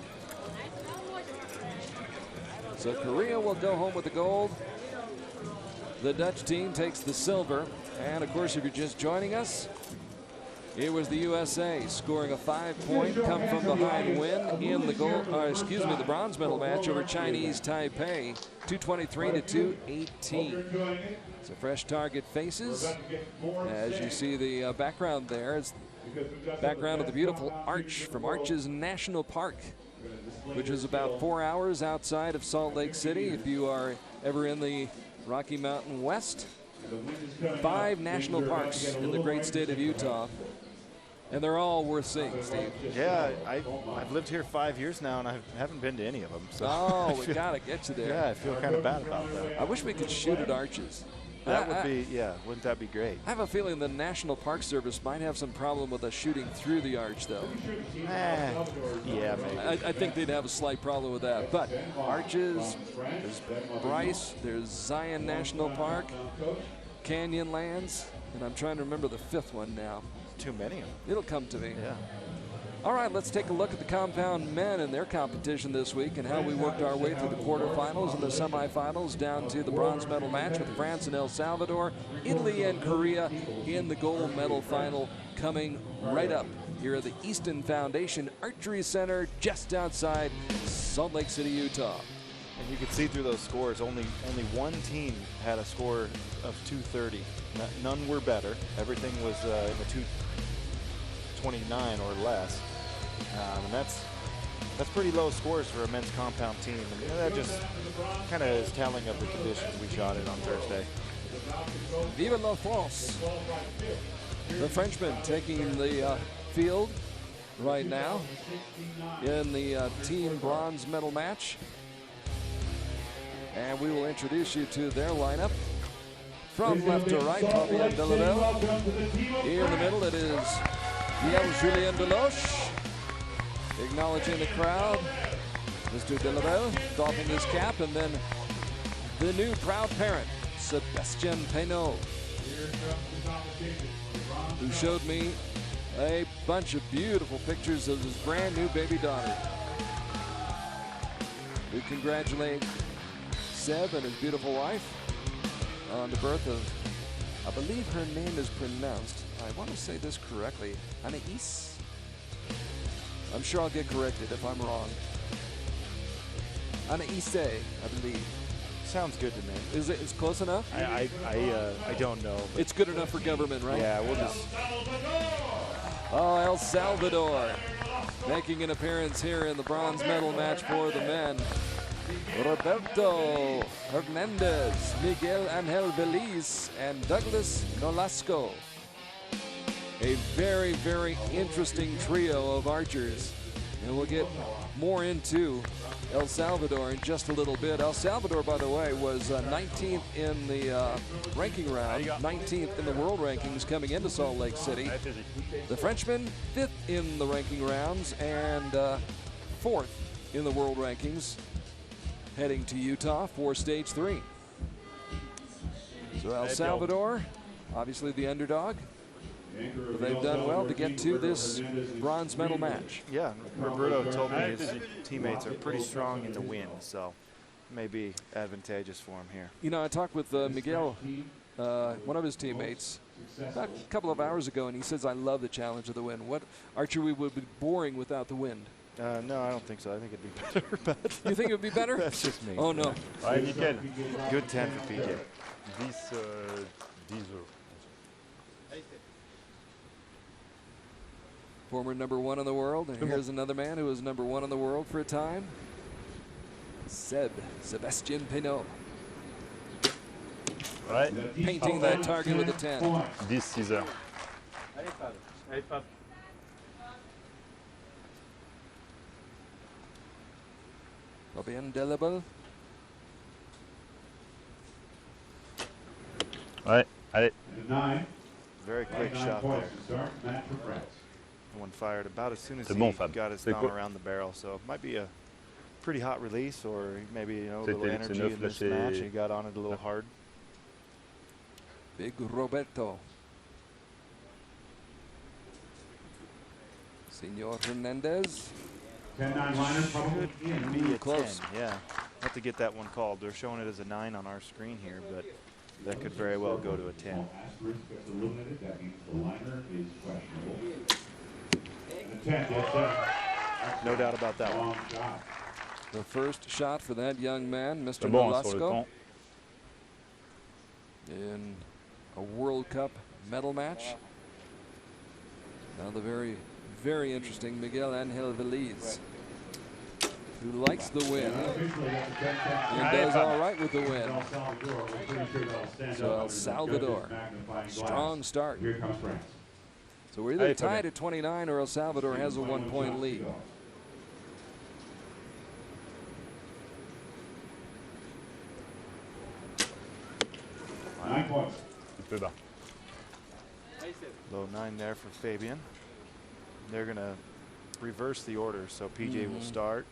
So Korea will go home with the gold. The Dutch team takes the silver. And of course, if you're just joining us, it was the USA scoring a 5-point come from behind win in the the bronze medal match over Chinese Taipei, 223 to 218. So fresh target faces. As you see the background there is background of the beautiful arch from Arches National Park, which is about 4 hours outside of Salt Lake City if you are ever in the Rocky Mountain West. 5 national parks in the great state of Utah, and they're all worth seeing, Steve. Yeah, I've lived here 5 years now, and I haven't been to any of them. So we got to get you there. Yeah, I feel kind of bad about that. I wish we could shoot at Arches. That would be, wouldn't that be great? I have a feeling the National Park Service might have some problem with us shooting through the arch, though. Yeah, maybe. I think they'd have a slight problem with that. But Arches, there's Bryce, there's Zion National Park, Canyonlands, and I'm trying to remember the 5th one now. Too many of them. It'll come to me. Yeah. All right, let's take a look at the compound men and their competition this week and how we worked our way through the quarterfinals and the semifinals down to the bronze medal match with France and El Salvador, Italy and Korea in the gold medal final coming right up here at the Easton Foundation Archery Center just outside Salt Lake City, Utah. And you can see through those scores, only one team had a score of 230. None were better. Everything was in the 229 or less. And that's pretty low scores for a men's compound team. And that just kind of is telling of the conditions we shot in on Thursday. Vive la France. The Frenchman taking the field right now in the team bronze medal match. And we will introduce you to their lineup. From left to right, Fabien Delavelle. In the middle, it is Julien Deloche. Acknowledging the crowd, Mr. Delavelle doffing his cap, and then the new proud parent, Sebastien Peynaud, who showed me a bunch of beautiful pictures of his brand new baby daughter. We congratulate Seb and his beautiful wife on the birth of, I believe her name is pronounced, I want to say this correctly, Anaïs. I'm sure I'll get corrected if I'm wrong. Anaïs, I believe. Sounds good to me. Is it? It's close enough? I don't know. It's good enough for government, right? Yeah, we'll just. Oh, El Salvador making an appearance here in the bronze medal match for the men. Roberto Hernandez, Miguel Angel Beliz, and Douglas Nolasco. A very, very interesting trio of archers. And we'll get more into El Salvador in just a little bit. El Salvador, by the way, was 19th in the ranking round, 19th in the world rankings coming into Salt Lake City. The Frenchman, 5th in the ranking rounds and 4th in the world rankings, heading to Utah for stage 3. So El Salvador, obviously the underdog. But they've done well to get to this bronze medal match. Yeah, Roberto told me his teammates are pretty strong in the wind, so it may be advantageous for him here. You know, I talked with Miguel, one of his teammates, about a couple of hours ago, and he says, I love the challenge of the wind. What archery would be boring without the wind? No, I don't think so. I think it'd be better. But you think it would be better? That's just me. Oh, no. Good 10 for PJ. 10, 10 heures. Former #1 in the world. And here's another man who was #1 in the world for a time. Sébastien Pinot. Ouais. Painting that target with a 10. 10-6 heures. Robin Delable. Ouais, allez. And a 9. Very quick 9 shot points there. to start. Match for France. One fired about as soon as C'est he bon, Fab. got his C'est thumb cool. around the barrel. So it might be a pretty hot release, or maybe, you know, a C'était- little c'est energy neuf, in this là, match. c'est- He got on it a little hard. Big Roberto. Senor Hernandez. 10-9 liner probably in. Be a Close. 10, yeah. Have to get that one called. They're showing it as a 9 on our screen here, but that could very well go to a 10. Asterisk gets eliminated. That means the liner is questionable. And a 10 gets that. No doubt about that one. Long shot. The first shot for that young man, Mr. C'est bon hein, sur le Nolasco, temps. in a World Cup medal match. Now the very, very interesting Miguel Angel Veliz, who likes the win Officially, that's a 10-10. and does all right with the win. El Salvador, we're pretty sure they'll stand So up El under the Salvador, judges' magnifying glass. strong start. Here comes France. So we're either Allez, Fabien. tied at 29 or El Salvador has a 1-point lead. 9 points. Un peu bas. Low 9 there for Fabian. They're going to reverse the order, so PJ will start,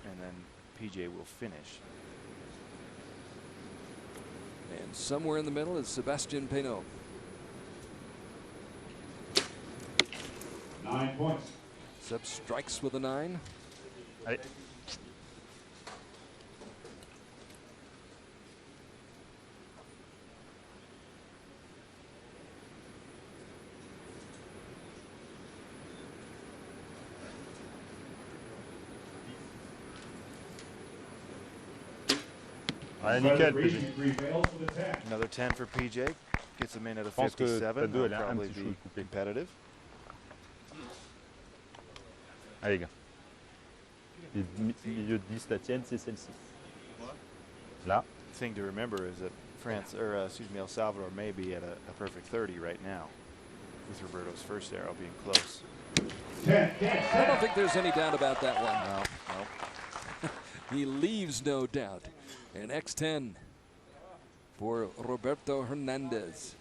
and then PJ will finish. And somewhere in the middle is Sébastien Pinot. 9 points. Seb strikes with a 9. Allez. Ouais, nickel, PJ. Prevails for the 10. Another 10 for PJ. Gets him in at a pense que 57. ta deux, elle That'll est un probably petit be chouille coupée. competitive. Allez, gars. Et milieu de 10, la tienne, c'est celle-ci. Là. Thing to remember is that France, or excuse me, El Salvador may be at a perfect 30 right now, with Roberto's first arrow being close. 10. I don't think there's any doubt about that one. No, no. He leaves no doubt. An X10 for Roberto Hernandez.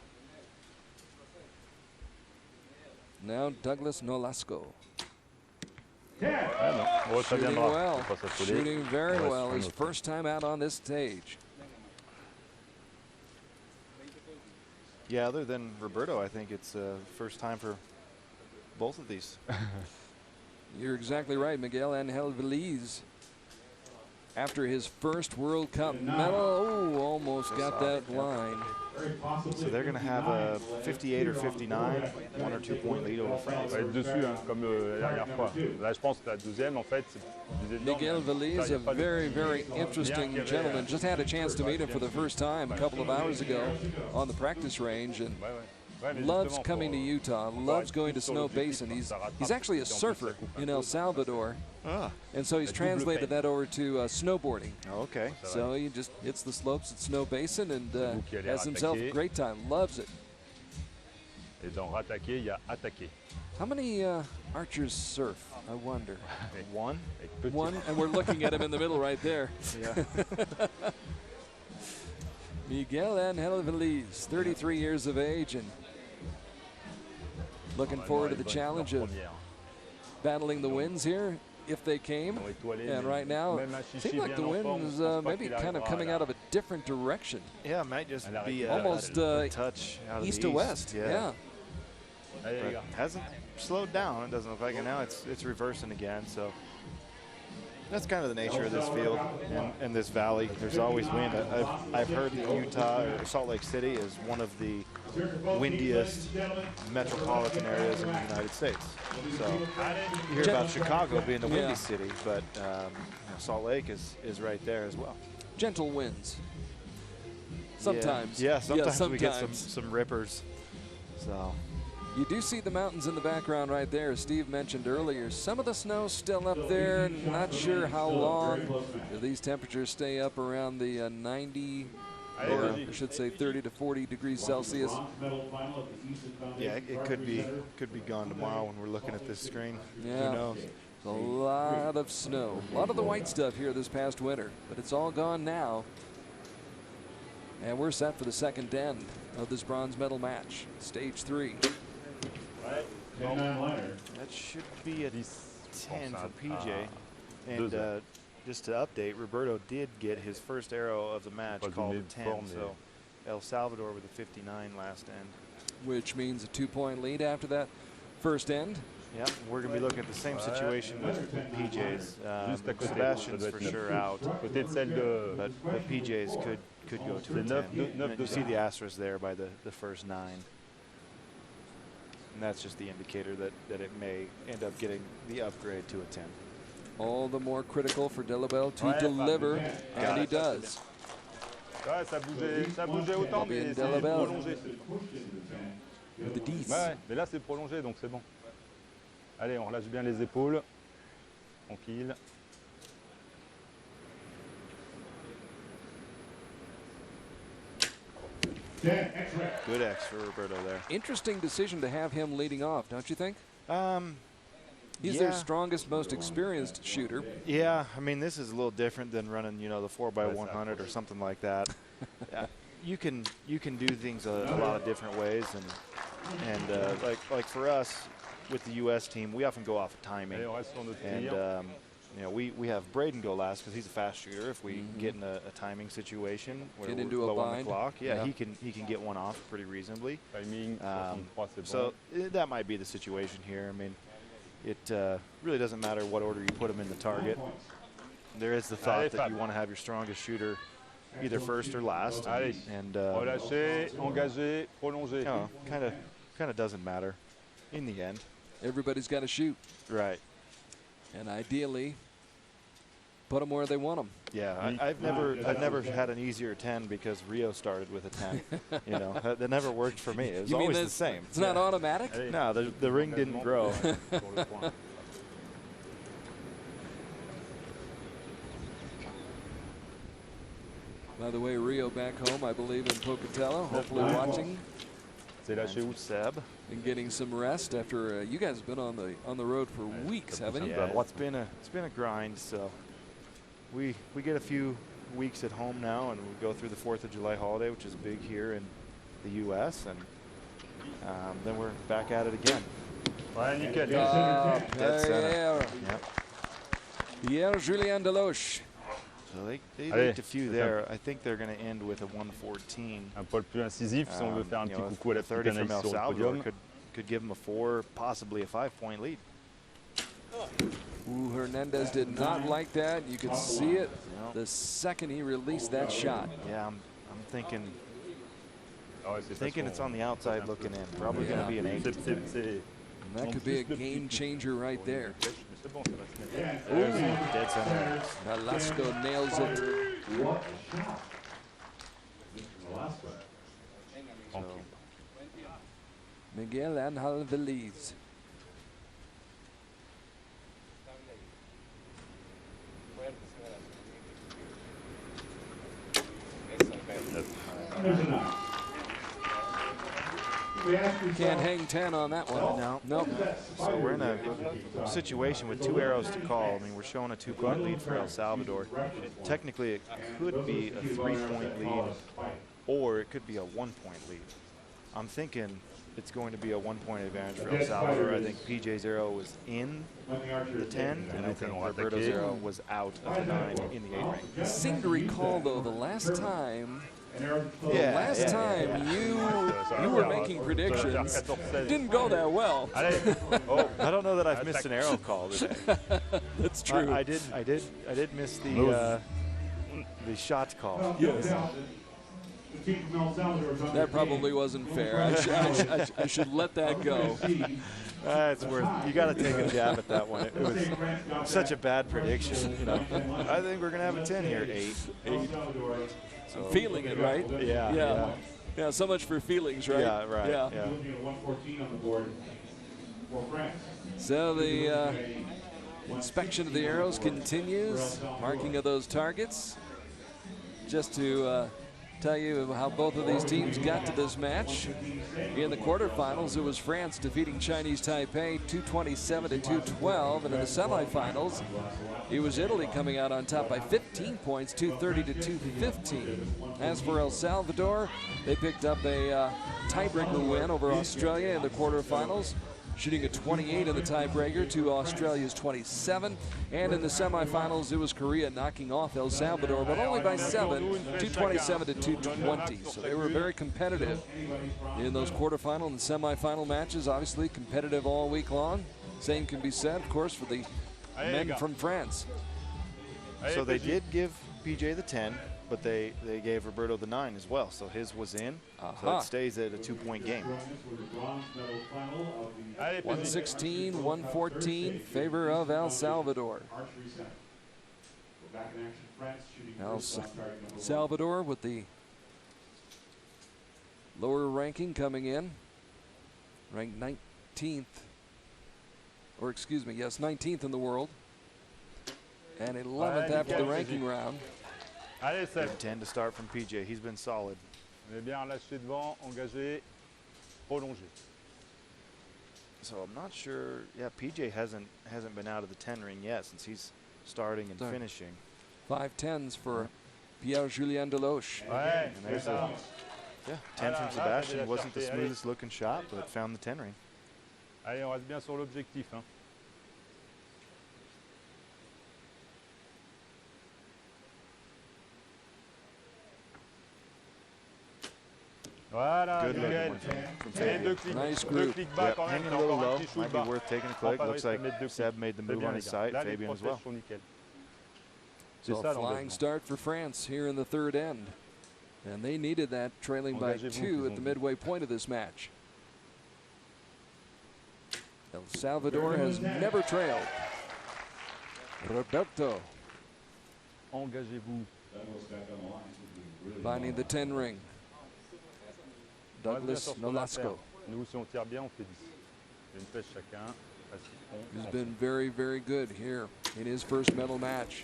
Now Douglas Nolasco. Ah non, ouais, ça Shooting viendra. well. Faut pas s'affoler. Shooting very Ouais, well. c'est un His autre. first time out on this stage. Yeah, other than Roberto, I think it's first time for both of these. You're exactly right, Miguel Angel Veliz. After his first World Cup medal, oh, almost got that line. So they're going to have a 58 or 59, 1 or 2 point lead over France. Ça va être dessus, hein, comme la dernière fois. Là, je pense que la deuxième, en fait, c'est plus énorme. Miguel Veliz, Ça, y a pas de- very, very interesting gentleman. Just had a chance to meet him for the first time a couple of hours ago on the practice range, and Ouais, ouais. Ouais, mais loves justement, coming to pour- Utah, pour loves être going to plus sur Snow l'objectif, Basin. ça rattrape, He's actually a et en plus, ça surfer coupe un in peu. El Salvador, Ah, and so he's double translated peine. that over to snowboarding. okay. So he just hits the slopes at Snow Basin and vous qui allez has himself a attaquer. great time. Loves it. Et dans rattaquer, il y a attaquer. How many archers surf? I wonder. One. Avec petit. One, and we're looking at him in the middle right there. Yeah. Miguel Angel Veliz, 33 years of age, and looking forward to the challenge of battling the winds here if they came. And right now, seems like the wind's maybe kind of coming out of a different direction. Yeah, it might just be Almost, a touch out of East the to west, yeah. Allez, les But gars. hasn't slowed down. It doesn't look like it now. It's reversing again. So that's kind of the nature of this field and this valley. There's always wind. I've heard that Utah or Salt Lake City is one of the windiest metropolitan areas in the United States. So you hear about Chicago being the windy Yeah. city, but Salt Lake is right there as well. Gentle winds. Sometimes. Yeah, sometimes we get sometimes. some rippers. So You do see the mountains in the background right there. As Steve mentioned earlier, some of the snow still up there. Not sure how long. Do these temperatures stay up around the 90, or I should say 30 to 40 degrees Celsius? Yeah, it could be gone tomorrow when we're looking at this screen. Yeah. Who knows? A lot of snow. A lot of the white stuff here this past winter, but it's all gone now. And we're set for the second end of this bronze medal match, stage 3. That should be a 10 for PJ. And just to update, Roberto did get his first arrow of the match called a 10. So El Salvador with a 59 last end. Which means a 2-point lead after that first end. Yep, we're going to be looking at the same situation with PJs. Sebastian's for sure out, but PJs could go to a 10. You see the asterisk there by the first 9. And that's just the indicator that it may end up getting the upgrade to a 10. All the more critical for Delabel to deliver, and he does. Ouais, ça bougeait autant, mais c'est prolongé. With the D's. Ouais, mais là c'est prolongé, donc c'est bon. Allez, on relâche bien les épaules. Tranquille. Good X for Roberto there. Interesting decision to have him leading off, don't you think? He's Yeah. their strongest, most experienced shooter. Yeah, I mean, this is a little different than running, the 4x100 or something like that. You can do things a lot of different ways, and like for us with the U.S. team, we often go off of timing, and we have Braden go last because he's a fast shooter. If we get in a timing situation where Get we're into a low on bind. the clock, Yeah. he can get one off pretty reasonably. Timing, 63, c'est So bon. that might be the situation here. I mean, it really doesn't matter what order you put him in the target. There is the thought that you want to have your strongest shooter either first or last, Allez. and Relâché, engagé, prolongé. kind of doesn't matter in the end. Everybody's got to shoot, Right. and ideally, put them where they want them. Yeah, I've never had an easier 10 because Rio started with a 10. That never worked for me. It was You mean always the that's- same. It's not automatic? No, the ring didn't grow. Sur le point. By the way, Rio back home, I believe, in Pocatello, hopefully watching C'est lâché où? Seb. and getting some rest after you guys have been on the road for weeks, haven't you? Yeah, it's been a grind. So we get a few weeks at home now, and we go through the 4th of July holiday, which is big here in the U.S. and then we're back at it again. Ouais, nickel. Dead center. Pierre. Yep. Pierre-Julien Deloche. So they Allez, leaked a few there. I think they're going to end with a 114. Un poil plus incisif si on veut faire un petit coucou à la petite 30 from Anaïs El sur le Salvador podium. could give him a 4, possibly a 5-point lead. Ooh, Hernandez did not like that. You could see it the second he released that shot. Yeah, I'm thinking Ah ouais, c'est ça, it's on the outside looking in. Probably going to be an 8. C'est And that could be a game changer right there. mais c'est bon, ça va se mettre. Dead center. Velasco nails it. Tranquille. Miguel Angel Veliz. Can't hang 10 on that one. No. Nope. So we're in a situation with 2 arrows to call. I mean, we're showing a 2-point lead for El Salvador. Technically, it could be a 3-point lead, or it could be a 1-point lead. I'm thinking it's going to be a 1-point advantage for El Salvador. I think PJ's arrow was in the 10, and I think Roberto's arrow was out of the 9 in the 8 ring. Seem to recall, though, the last time you were making predictions. Didn't go that well. Allez. Oh. I don't know that I've missed an arrow call today. That's true. I did miss the shot call. Yes. That probably wasn't fair. I should let that go. It's worth. You got to take a jab at that one. It was such a bad prediction. I think we're gonna have a 10 here. 8. I'm feeling it, right? Yeah. Yeah, so much for feelings, right? Yeah, right. Yeah. Yeah. Looking at 114 on the board for France. So the inspection of the arrows continues, marking of those targets. Just to tell you how both of these teams got to this match. In the quarterfinals, it was France defeating Chinese Taipei 227 to 212, and in the semifinals, it was Italy coming out on top by 15 points, 230 to 215. As for El Salvador, they picked up a tiebreaker win over Australia in the quarterfinals, shooting a 28 in the tiebreaker to Australia's 27. And in the semifinals, it was Korea knocking off El Salvador, but only by 7, 227 to 220. So they were very competitive in those quarterfinal and semifinal matches. Obviously competitive all week long. Same can be said, of course, for the men from France. So they did give PJ the 10, but they gave Roberto the 9 as well. So his was in. So it stays at a 2-point game. 116, 114, favor of El Salvador. El Salvador with the lower ranking coming in, ranked 19th, or excuse me, yes, 19th in the world, and 11th after the ranking round. Allez, Seb. Good 10 to start from PJ. He's been solid. On est bien lâché devant, engagé, prolongé. So I'm not sure. Yeah, PJ hasn't been out of the 10 ring yet since he's starting and finishing. 5 10s for Pierre-Julien Deloche. Ouais, And there's a 10 from Sebastian. Wasn't the smoothest looking shot, but found the 10 ring. Allez, on reste bien sur l'objectif. Hein. Voilà, Good nickel. looking one from Et Fabien. deux clics, Nice deux group. clics bas quand même. Hanging a t'as little encore un low. petit shoot Might be bas. worth taking a Prends click. pas de Looks risque de like mettre deux Seb clics. made the C'est move bien, on les his gars. side. Là, les Fabien as protèges well. sont nickel. So a flying start for France here in the third end. And they needed that, trailing by 2 at the midway point of this match. El Salvador has never trailed. Roberto Engagez-vous. finding the 10 ring. Douglas Nolasco, Nous, si on tire bien, on fait 10. Une pêche chacun. who's been very, very good here in his first medal match.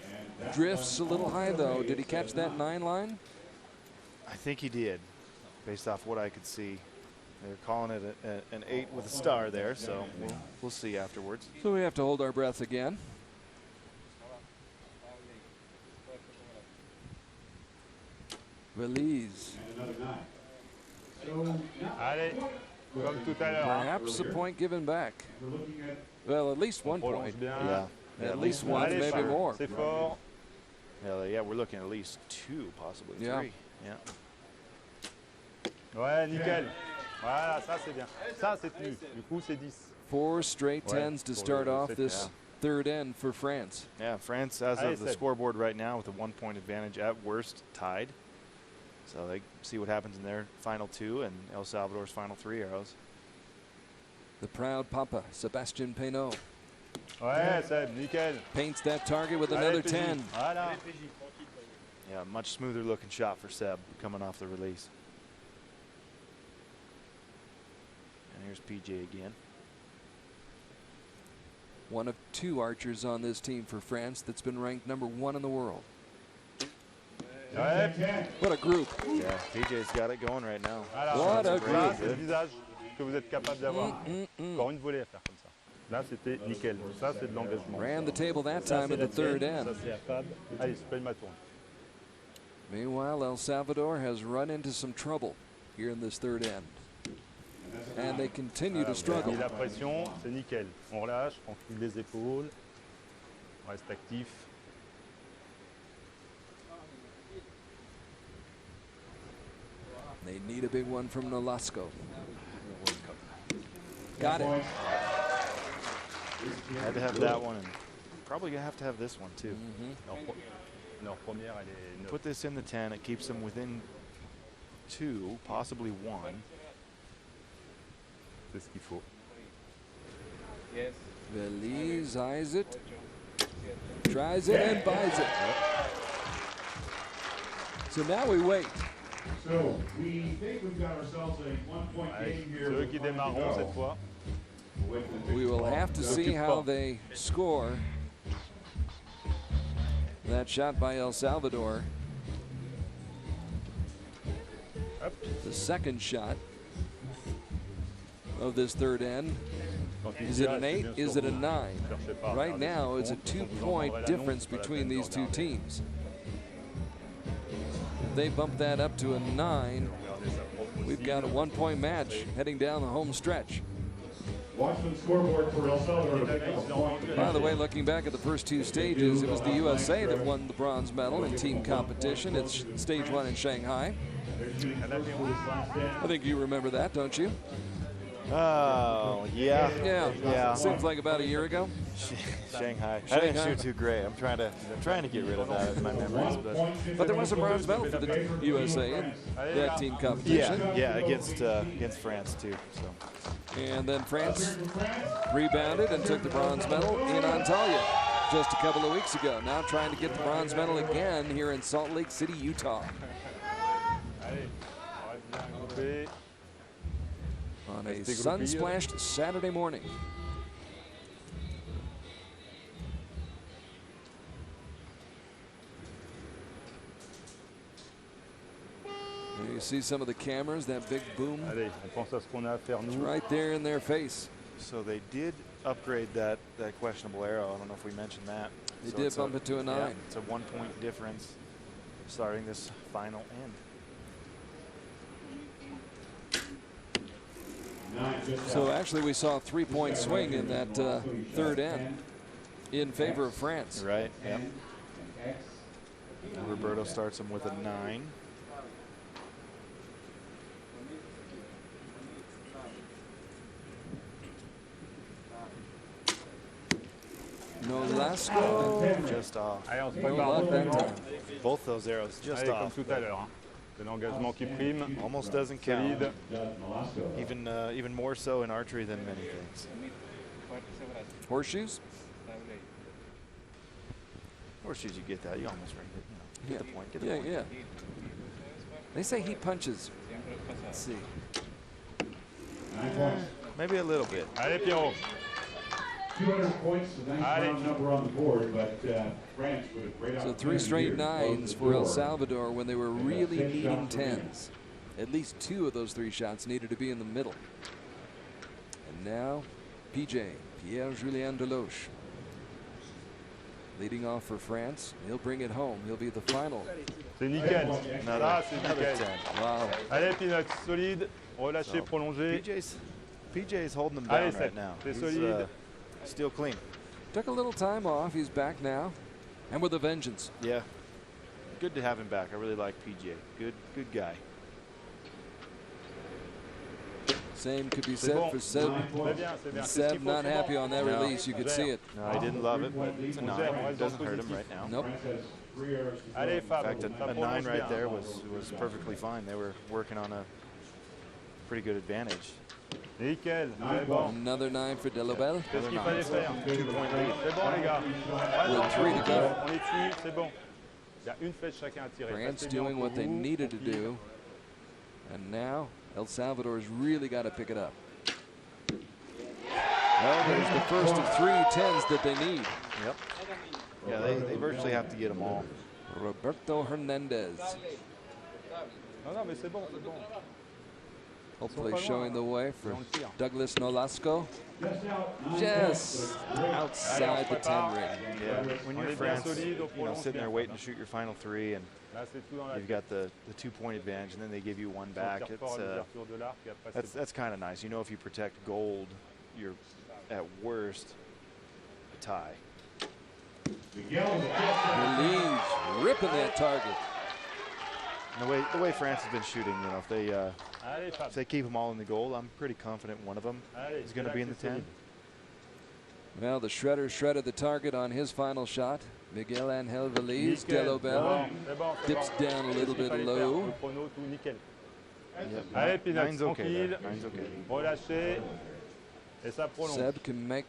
Drifts a little high, though. Did he catch that 9 line? I think he did, based off what I could see. They're calling it an 8 with a star there, so we'll see afterwards. So we have to hold our breath again. Valise. Allez, comme tout à l'heure. Hein. Perhaps a point given back. Well, at least 1 Prolonge point. bien. Yeah. At least 1, Allez, maybe Charles, more. c'est fort. Yeah, we're looking at least 2, possibly 3. Yeah. Yeah. Ouais, nickel. Voilà, ça c'est bien. Ça c'est tenu. Du coup, c'est 10. 4 straight 10s to pour start le off set, this third end for France. Yeah, France, as Allez, of the Seb. scoreboard right now, with a 1-point advantage at worst, tied. So they see what happens in their final 2 and El Salvador's final 3 arrows. The proud Papa, Sebastian Peinot, Ouais, Seb, nickel. paints that target with Allez, another PJ. 10. Voilà. Yeah, much smoother looking shot for Seb coming off the release. And here's PJ again. One of 2 archers on this team for France that's been ranked number 1 in the world. Ouais. What a group. Yeah, PJ's got it going right now. Voilà. What a Ça, group. c'est le visage que vous êtes capable d'avoir. Encore une volée à faire comme ça. Là, c'était nickel. Ça, c'est de l'engagement. Ran the table that Ça, time c'est at la the third tienne. Ça, end. c'est affable. Allez, je paye ma tourne. Meanwhile, El Salvador has run into some trouble here in this third end. And they continue to struggle. Et la pression, c'est nickel. On relâche, on file les épaules. On reste actif. They need a big one from Nolasco. Got it. Had to have that one, and probably gonna have to have this one too. Leur première, elle est neutre. Put this in the 10. It keeps them within 2, possibly 1. C'est ce qu'il faut. Valise eyes it, tries it, and buys it. So now we wait. So we think we've got ourselves a 1-point Allez, game here. ceux qui démarreront cette fois. We will have to see how they score. That shot by El Salvador. Hop. The second shot of this third end. Quand il Is it tire, an c'est 8? bien Is sûr it a vous. 9? Cherchez pas à Right regarder now, ce it's a compte, vous en 2-point aurez difference l'annonce, pas la between peine de these two regarder. teams. If they bump that up to a 9, Regardez sa propre we've cible. got a 1-point match heading down the home stretch. Watchman scoreboard for El Salvador. to pick up a point. By the way, looking back at the first two stages, it was the USA that won the bronze medal in team competition. It's stage 1 in Shanghai. I think you remember that, don't you? Oh, yeah. Yeah. Seems like about a year ago. Shanghai. I didn't Shanghai. shoot too great. I'm trying to get rid of that in my memories, But there was a bronze medal for the USA in that team competition. yeah, against France too. So And then France rebounded and took the bronze medal in Antalya just a couple of weeks ago. Now trying to get the bronze medal again here in Salt Lake City, Utah. Allez, on va bien grouper. On a sun-splashed Saturday morning. There you see some of the cameras, that big boom Allez, on pense à ce qu'on a à faire nous. right there in their face. So they did upgrade that questionable arrow. I don't know if we mentioned that. They So did it's bump it to a 9. Yeah, it's a 1-point difference starting this final end. So actually we saw a 3-point swing in that third end in favor of France. Right. Yep. Roberto starts him with a 9. Nolasco. Just off. Allez, on se No prépare. luck that time. Both those arrows just Allez, comme off. tout à l'heure. Hein. C'est l'engagement qui prime. Almost doesn't count. Solide. Even more so in archery than many things. Horseshoes? Horseshoes, you get that. You almost ring it. You know, get the point. Get the Yeah, point. yeah. They say he punches. Let's see. Maybe a little bit. Allez, Pierrot. 200 points, the ninth Allez. round number on the board, but France with a great So opportunity 3 straight here to close 9s the for El door. Salvador when they were They got really 6 needing shots to win. 10s. At least 2 of those 3 shots needed to be in the middle. And now PJ, Pierre-Julien Deloche, leading off for France. He'll bring it home. He'll be the final. C'est nickel. Another, Ça, c'est another nickel. 10. Wow. Allez, Peanuts, solide. Relâché, So, prolongé. PJ's holding them Allez, down right now. c'est He's, solide. still clean. Took a little time off. He's back now. And with a vengeance. Yeah. Good to have him back. I really like PJ. Good guy. Same could be C'est said bon. for Seb. C'est bien, c'est bien. C'est ce qu'il Seb faut, not c'est happy bon. on that No. release. You could see it. No, I didn't love it, but it's a On 9. gère, on It reste dans doesn't le hurt him positif. right now. Nope. France has 3 arrows to throw. Allez, In Fab. fact, Ça a 9 prolonge right bien. there was perfectly fine. They were working on a pretty good advantage. Nickel. C'est bon. Another 9 for Delobel. C'est ce qu'il fallait faire. 2-point lead. C'est bon, les gars. With 3 to go. On est dessus, c'est bon. Il y a une flèche chacun à tirer. France Restez bien doing entre what they vous, needed to tranquille. do. And now El Salvador's really got to pick it up. Well, there's the first of 3 10s that they need. Yep. Yeah, they virtually have to get them all. Roberto Hernandez. Non, non, mais c'est bon, c'est bon. Hopefully Ils sont pas showing the loin, way hein. for Dans le tir. Douglas Nolasco. Just out. 9 Just points. outside the 10 ring. Yeah, when On you're est bien France, solide, on you know, prolonge sitting there bien. waiting to shoot your final 3, and Là, c'est tout dans la you've got the 2-point advantage, and then they give you one back. Sur le It's report à l'ouverture de l'arc, et après, c'est that's kind of nice. You know, if you protect gold, you're at worst a tie. Miguel with a touchdown. Believes ripping that target. And the way France has been shooting, you know, Allez, Fab. if they keep them all in the gold, I'm pretty confident one of them Allez, is going to c'est be là in the que c'est 10. solide. Well, the Shredder shredded the target on his final shot. Miguel Angel Veliz, Nickel. Delobel C'est bon, c'est dips bon. down a C'est little ce qu'il bit fallait low. faire. Le chrono, tout nickel. Yep. Allez, Peanuts, Nine's okay tranquille. there. Nine's okay. Relâché. Et ça prolonge. Seb can make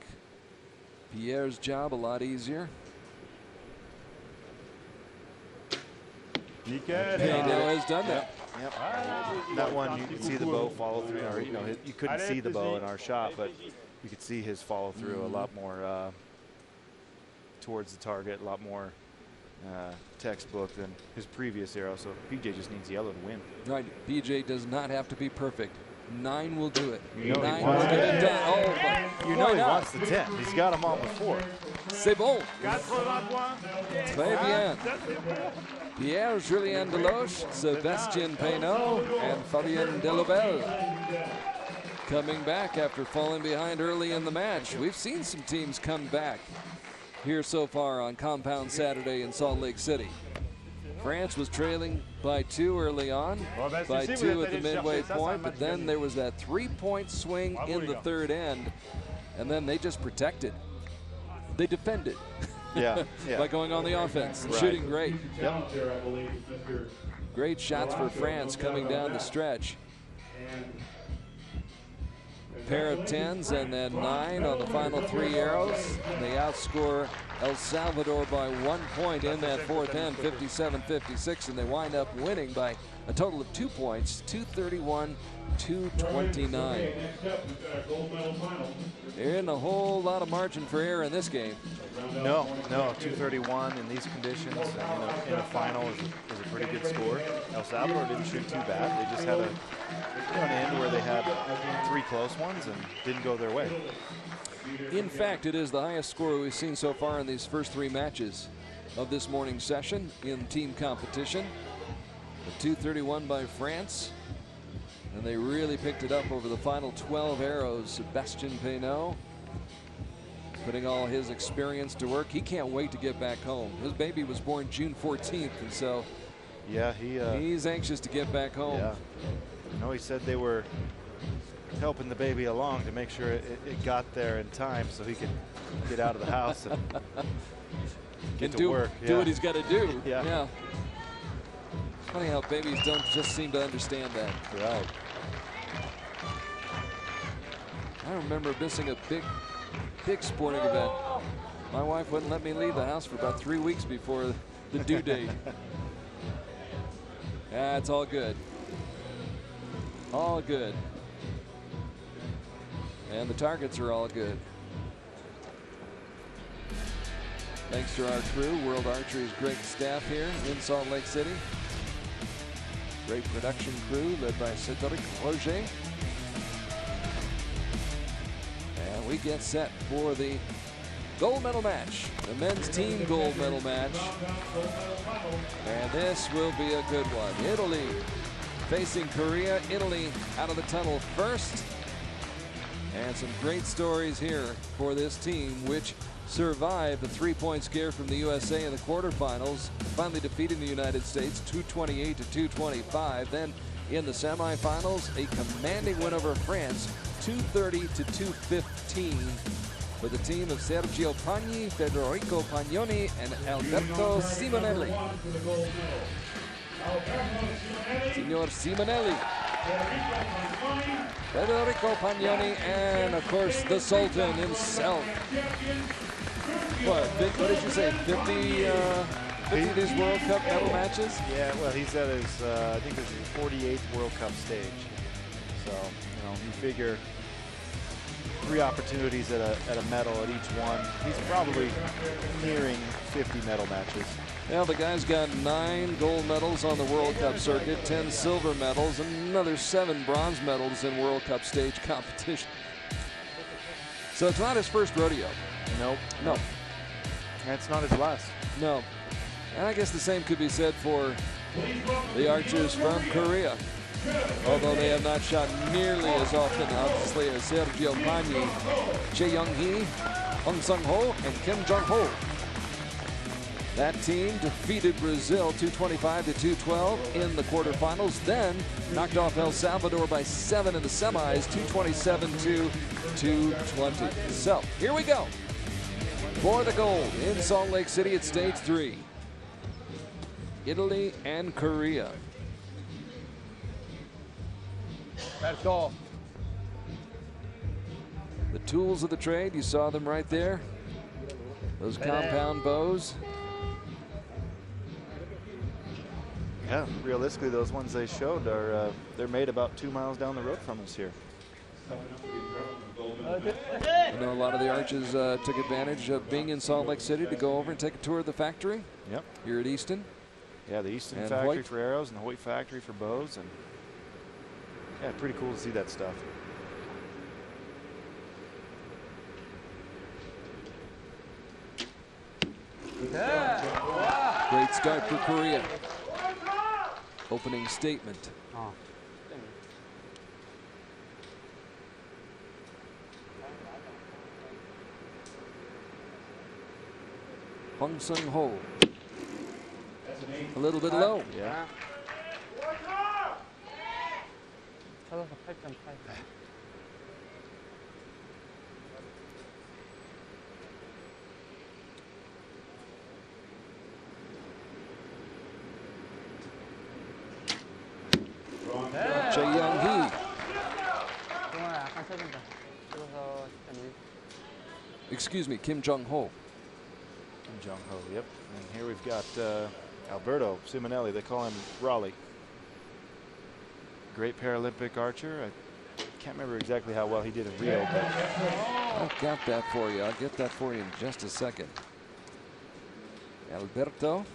Pierre's job a lot easier. Nickel. Pedro has done that. Yep. That one, you could see the bow follow through, or you couldn't see the bow in our shot, but you could see his follow through a lot more towards the target, a lot more textbook than his previous arrow. So PJ just needs yellow to win. Right. PJ does not have to be perfect. 9 will do it. You know 9 he will wants get it the done. Oh, but You know why he not? wants the 10. He's got them on before. C'est bon. Très bien. Pierre-Julien Deloche, Sébastien Peynaud, and Fabien Delobel coming back after falling behind early in the match. We've seen some teams come back here so far on Compound Saturday in Salt Lake City. France was trailing by 2 early on, by 2 at the midway point, but then there was that 3-point swing in the third end, and then they just protected. They defended. Yeah. By going on the offense and shooting great. Yep. Great shots for France coming down the stretch. Pair of 10s and then 9 on the final 3 arrows. They outscore El Salvador by 1 point in that fourth end, 57-56, and they wind up winning by a total of 2 points, 231-229. There isn't a whole lot of margin for error in this game. No, 231 in these conditions in a final is a pretty good score. El Salvador didn't shoot too bad. They just had an end where they had 3 close ones and didn't go their way. In fact, it is the highest score we've seen so far in these first 3 matches of this morning's session in team competition. The 231 by France, and they really picked it up over the final 12 arrows. Sébastien Peynaud putting all his experience to work. He can't wait to get back home. His baby was born June 14th, and so yeah, he's anxious to get back home. Yeah. He said they were helping the baby along to make sure it got there in time so he could get out of the house and get to work. Do what he's got to do. Yeah. Funny how babies don't just seem to understand that. Right. I remember missing a big sporting event. My wife wouldn't let me leave the house for about 3 weeks before the due date. Yeah, it's all good. All good. And the targets are all good. Thanks to our crew, World Archery's great staff here in Salt Lake City. Great production crew led by Cédric Roger. And we get set for the gold medal match, the men's team gold medal match. And this will be a good one. Italy facing Korea. Italy out of the tunnel first. And some great stories here for this team, which survived the 3-point scare from the USA in the quarterfinals, finally defeating the United States 228-225. Then in the semifinals, a commanding win over France, 230-215, for the team of Sergio Pagni, Federico Pagnoni, and Alberto Simonelli. Signor Simonelli, Federico Pagnoni, and of course the Sultan himself. What did you say, 50 of these World Cup medal matches? Yeah, well, he's at his, I think this is his 48th World Cup stage. So, you figure 3 opportunities at a medal at each one. He's probably nearing 50 medal matches. Well, the guy's got 9 gold medals on the World Cup circuit, 10 silver medals, and another 7 bronze medals in World Cup stage competition. So it's not his first rodeo. Nope. No. And it's not his last. No. And I guess the same could be said for the archers from Korea. Although they have not shot nearly as often, obviously, as Sergio Pagni, Chae Young-hee, Hong Sung-ho, and Kim Jong-ho. That team defeated Brazil 225-212 in the quarterfinals, then knocked off El Salvador by 7 in the semis, 227-220. So here we go for the gold in Salt Lake City at stage 3. Italy and Korea. That's all. The tools of the trade, you saw them right there. Those compound bows. Yeah, realistically, those ones they showed are they're made about 2 miles down the road from us here. I know a lot of the Archers took advantage of being in Salt Lake City to go over and take a tour of the factory. Yep. Here at Easton. Yeah, the Easton And factory Hoyt. for arrows and the Hoyt factory for bows, and yeah, pretty cool to see that stuff. Great start for Korea. Opening statement. Hong Sung-ho. A little bit low. Yeah. 찾아서 8.8. Jae Young-hee. 동아 약간 쳐준다. 그래서 10.1. Excuse me, Kim Jong-ho. Kim Jong-ho, yep. And here we've got Alberto Simonelli. They call him Raleigh. Great Paralympic archer. I can't remember exactly how well he did in Rio, but I've got that for you. I'll get that for you in just a second. Alberto.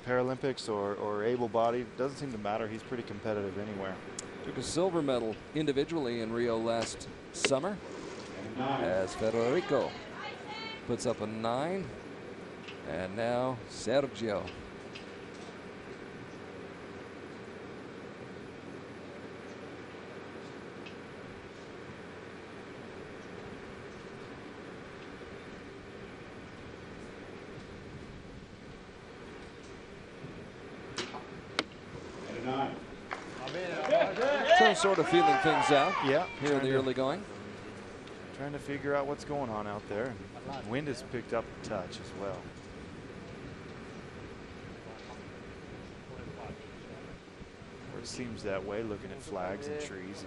Paralympics or able-bodied, doesn't seem to matter. He's pretty competitive anywhere. Took a silver medal individually in Rio last summer. As Federico puts up a 9. And now Sergio. So sort of feeling things out Yeah. here in the early going. Trying to figure out what's going on out there. Wind has picked up a touch as well. Or it seems that way, looking at flags and trees.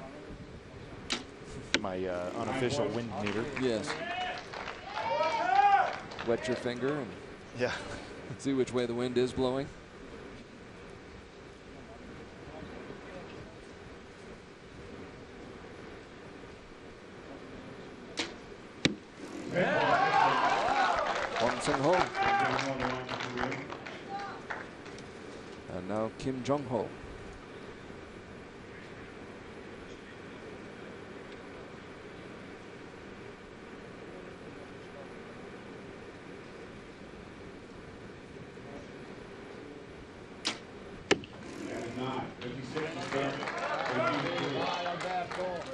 My unofficial wind meter. Yes. Wet your finger and Yeah. see which way the wind is blowing. Hong Sung-ho. And now Kim Jong-ho.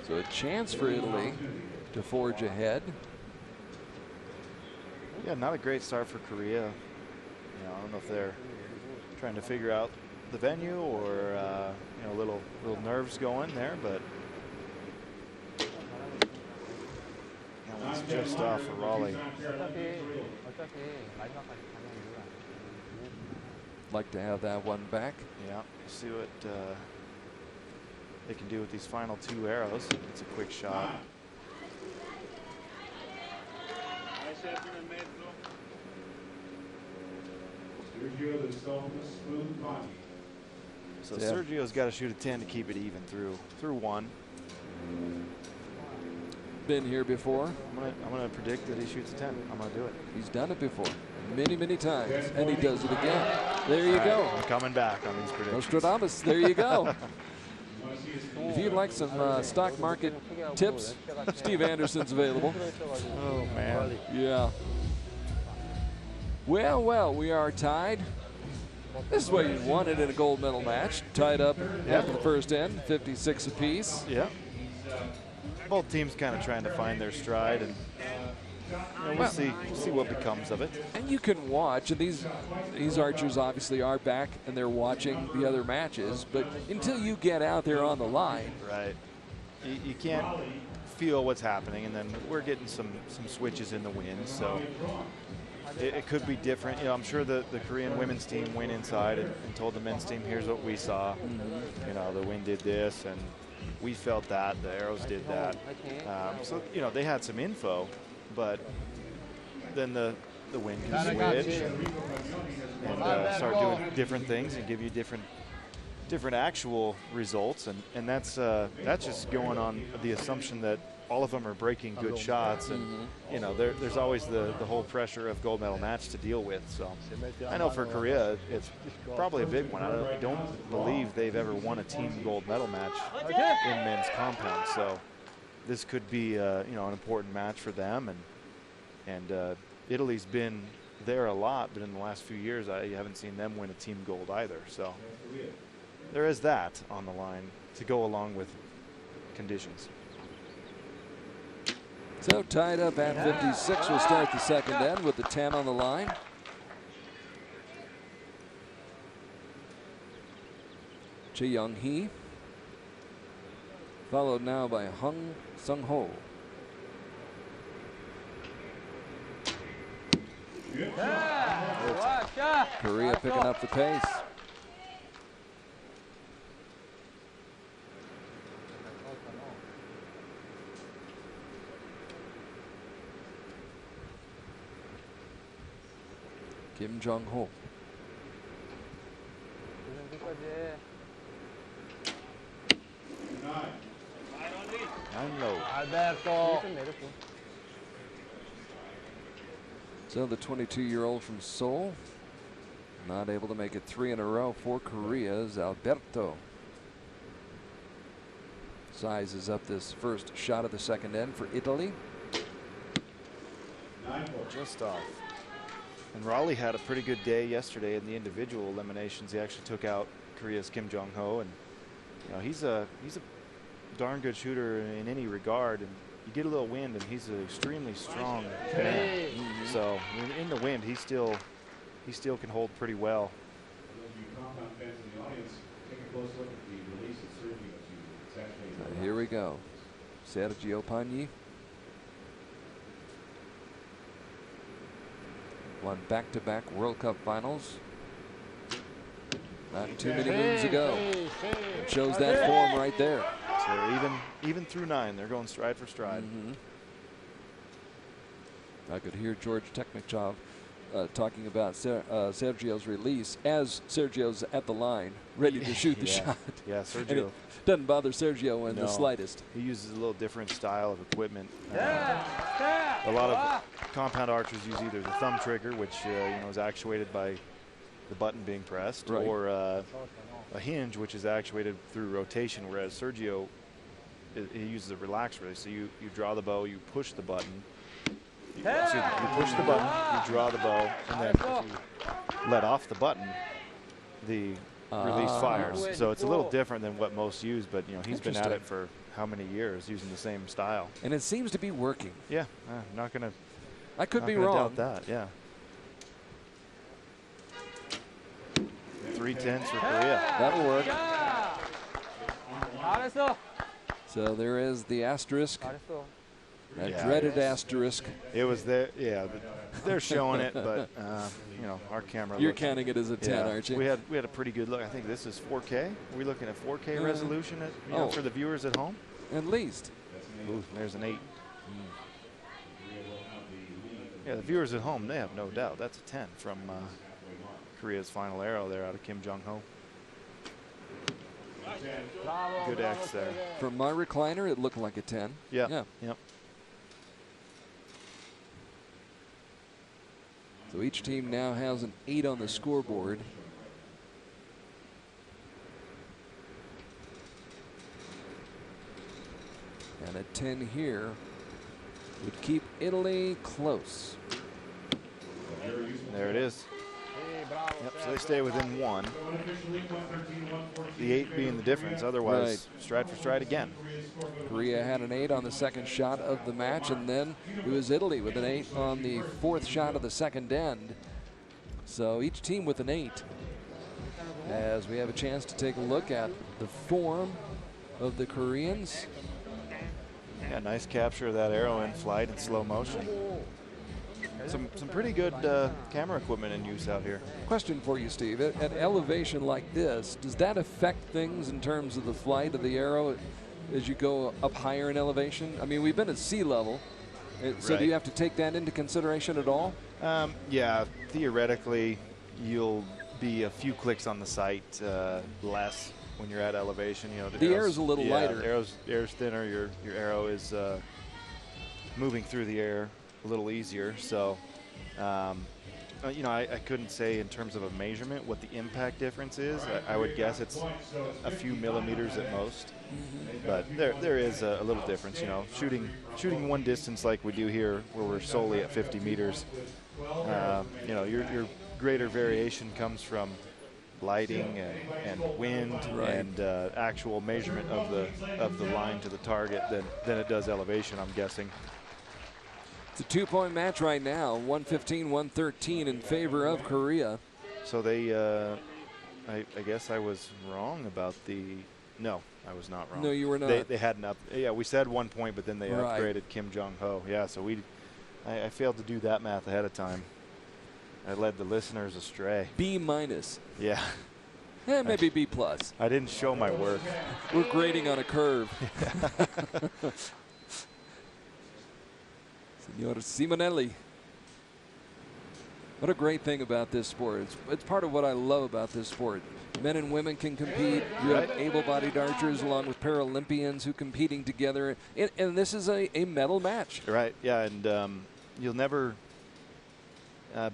So a chance for Italy to forge ahead. Yeah, not a great start for Korea. I don't know if they're trying to figure out the venue or little nerves going there, but that one's just off for Raleigh. 어차피 마지막까지 가면 누가 Like to have that one back. Yeah, see what they can do with these final 2 arrows. It's a quick shot. So Yeah. Sergio's got to shoot a 10 to keep it even through 1. Been here before. I'm gonna predict that he shoots a 10. I'm gonna do it. He's done it before many, many times, and he does it again. There you go. I'm coming back on these predictions. Nostradamus, there you go. If you'd like some stock market tips, Steve Anderson's available. Oh man. Yeah. Well, we are tied. This is what you wanted in a gold medal match. Tied up after the first end, 56 apiece. Yeah. Both teams kind of trying to find their stride, and we'll see what becomes of it. And you can watch, and these archers obviously are back and they're watching the other matches, but until you get out there on the line. Right. You can't feel what's happening, and then we're getting some switches in the wind, so it could be different. I'm sure the Korean women's team went inside and told the men's team, here's what we saw. The wind did this, and we felt that. The arrows did that. So, they had some info, but then the wind can switch and start doing different things and give you different different actual results, and that's just going on the assumption that all of them are breaking good shots, and you know there's always the whole pressure of gold medal match to deal with. So I know for Korea it's probably a big one. I don't believe they've ever won a team gold medal match in men's compound, so this could be you know, an important match for them, and Italy's been there a lot, but in the last few years I haven't seen them win a team gold either. So there is that on the line to go along with conditions. So tied up at 56. We'll start the second end with the 10 on the line. Chi Young-hee, followed now by Hung Sung-ho. Korea picking up the pace. Kim Jong-ho. Alberto. So the 22-year-old from Seoul, not able to make it 3 in a row for Korea's Alberto. Sizes up this first shot of the second end for Italy. Just off. And Raleigh had a pretty good day yesterday in the individual eliminations. He actually took out Korea's Kim Jong-ho, and you know he's a darn good shooter in any regard. And you get a little wind, and he's an extremely strong man. So in the wind, he still can hold pretty well. Here we go. Sergio Pagni won back-to-back World Cup finals not too many moons ago. It shows that form right there. So even through 9, they're going stride for stride. I could hear George Tekmitchov talking about Sergio's release as Sergio's at the line, ready to shoot the shot. Yeah, And Sergio. it doesn't bother Sergio in the slightest. He uses a little different style of equipment. A lot of compound archers use either the thumb trigger, which you know is actuated by the button being pressed, or a hinge, which is actuated through rotation, whereas Sergio, he uses a relaxed release. So you draw the bow, you push the button. You push the button, you draw the bow, and then if you let off the button, the release fires. So it's a little different than what most use, but you know he's been at it for how many years using the same style. And it seems to be working. Yeah, not gonna. I could be wrong. Doubt that. Yeah. 3-10s for Korea. That'll work. So there is the asterisk. That dreaded asterisk. It was there. Yeah, they're showing it, but you know our camera. You're counting it as a 10, aren't you? We had a pretty good look. I think this is 4K. Are we looking at 4K resolution for the viewers at home? At least. Ooh, there's an 8. Yeah, the viewers at home, they have no doubt. That's a 10 from Korea's final arrow there out of Kim Jong-ho. Good X there. From my recliner, it looked like a 10. Yeah. Yep. So each team now has an 8 on the scoreboard. And a 10 here would keep Italy close. There it is. Yep, so they stay within 1. The 8 being the difference. Otherwise, stride for stride again. Korea had an 8 on the second shot of the match, and then it was Italy with an 8 on the 4th shot of the second end. So each team with an 8. As we have a chance to take a look at the form of the Koreans. Yeah, nice capture of that arrow in flight in slow motion. Some pretty good camera equipment in use out here. Question for you, Steve. At elevation like this, does that affect things in terms of the flight of the arrow as you go up higher in elevation? I mean, we've been at sea level, so do you have to take that into consideration at all? Yeah, theoretically, you'll be a few clicks on the sight less when you're at elevation. You know, The air is a little lighter. Air's thinner. Your arrow is moving through the air a little easier. So, you know, I couldn't say in terms of a measurement what the impact difference is. I would guess it's a few millimeters at most. But there is a little difference. You know, shooting one distance like we do here, where we're solely at 50 meters. You know, your greater variation comes from lighting and wind and actual measurement of the line to the target than it does elevation, I'm guessing. It's a 2-point match right now, 115-113 in favor of Korea. So they, I guess I was wrong about no, I was not wrong. No, you were not. They had yeah, we said 1 point, but then they upgraded Kim Jong-ho. Yeah, so I failed to do that math ahead of time. I led the listeners astray. B minus. Yeah. Maybe B plus. I didn't show my work. We're grading on a curve. Senor Simonelli. What a great thing about this sport. It's part of what I love about this sport. Men and women can compete. You have able-bodied archers along with Paralympians who competing together. And this is a medal match. Right, yeah, and you'll never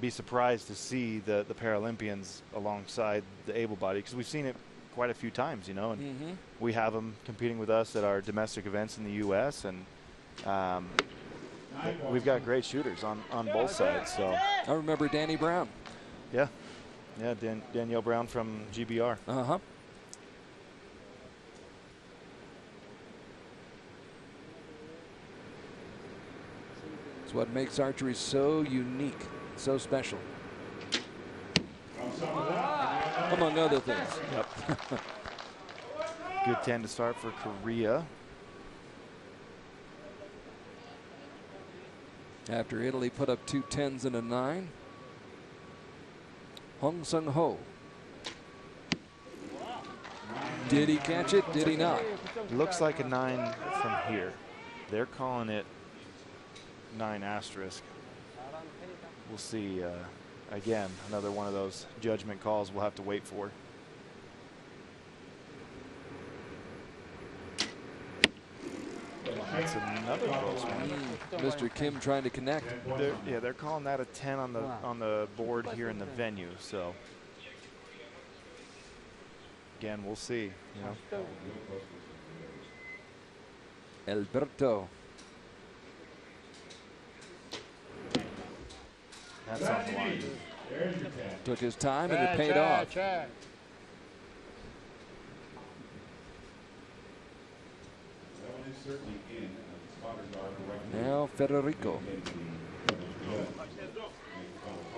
be surprised to see the Paralympians alongside the able-bodied, because we've seen it quite a few times, you know, and we have them competing with us at our domestic events in the U.S., and we've got great shooters on both sides. So I remember Danny Brown. Yeah, Danielle Brown from GBR. It's what makes archery so unique, so special. Among other things. Yep. Good 10 to start for Korea. After Italy put up 2 10s and a 9. Hong Sung-ho. Did he catch it? Did he not? Looks like a 9 from here. They're calling it 9 asterisk. We'll see. Again, another one of those judgment calls we'll have to wait for. That's another close one. Mr. Kim trying to connect. They're calling that a 10 on the board here in the venue. So again, we'll see. You know. Alberto. That's on the line. Took his time and it paid off. Now Federico.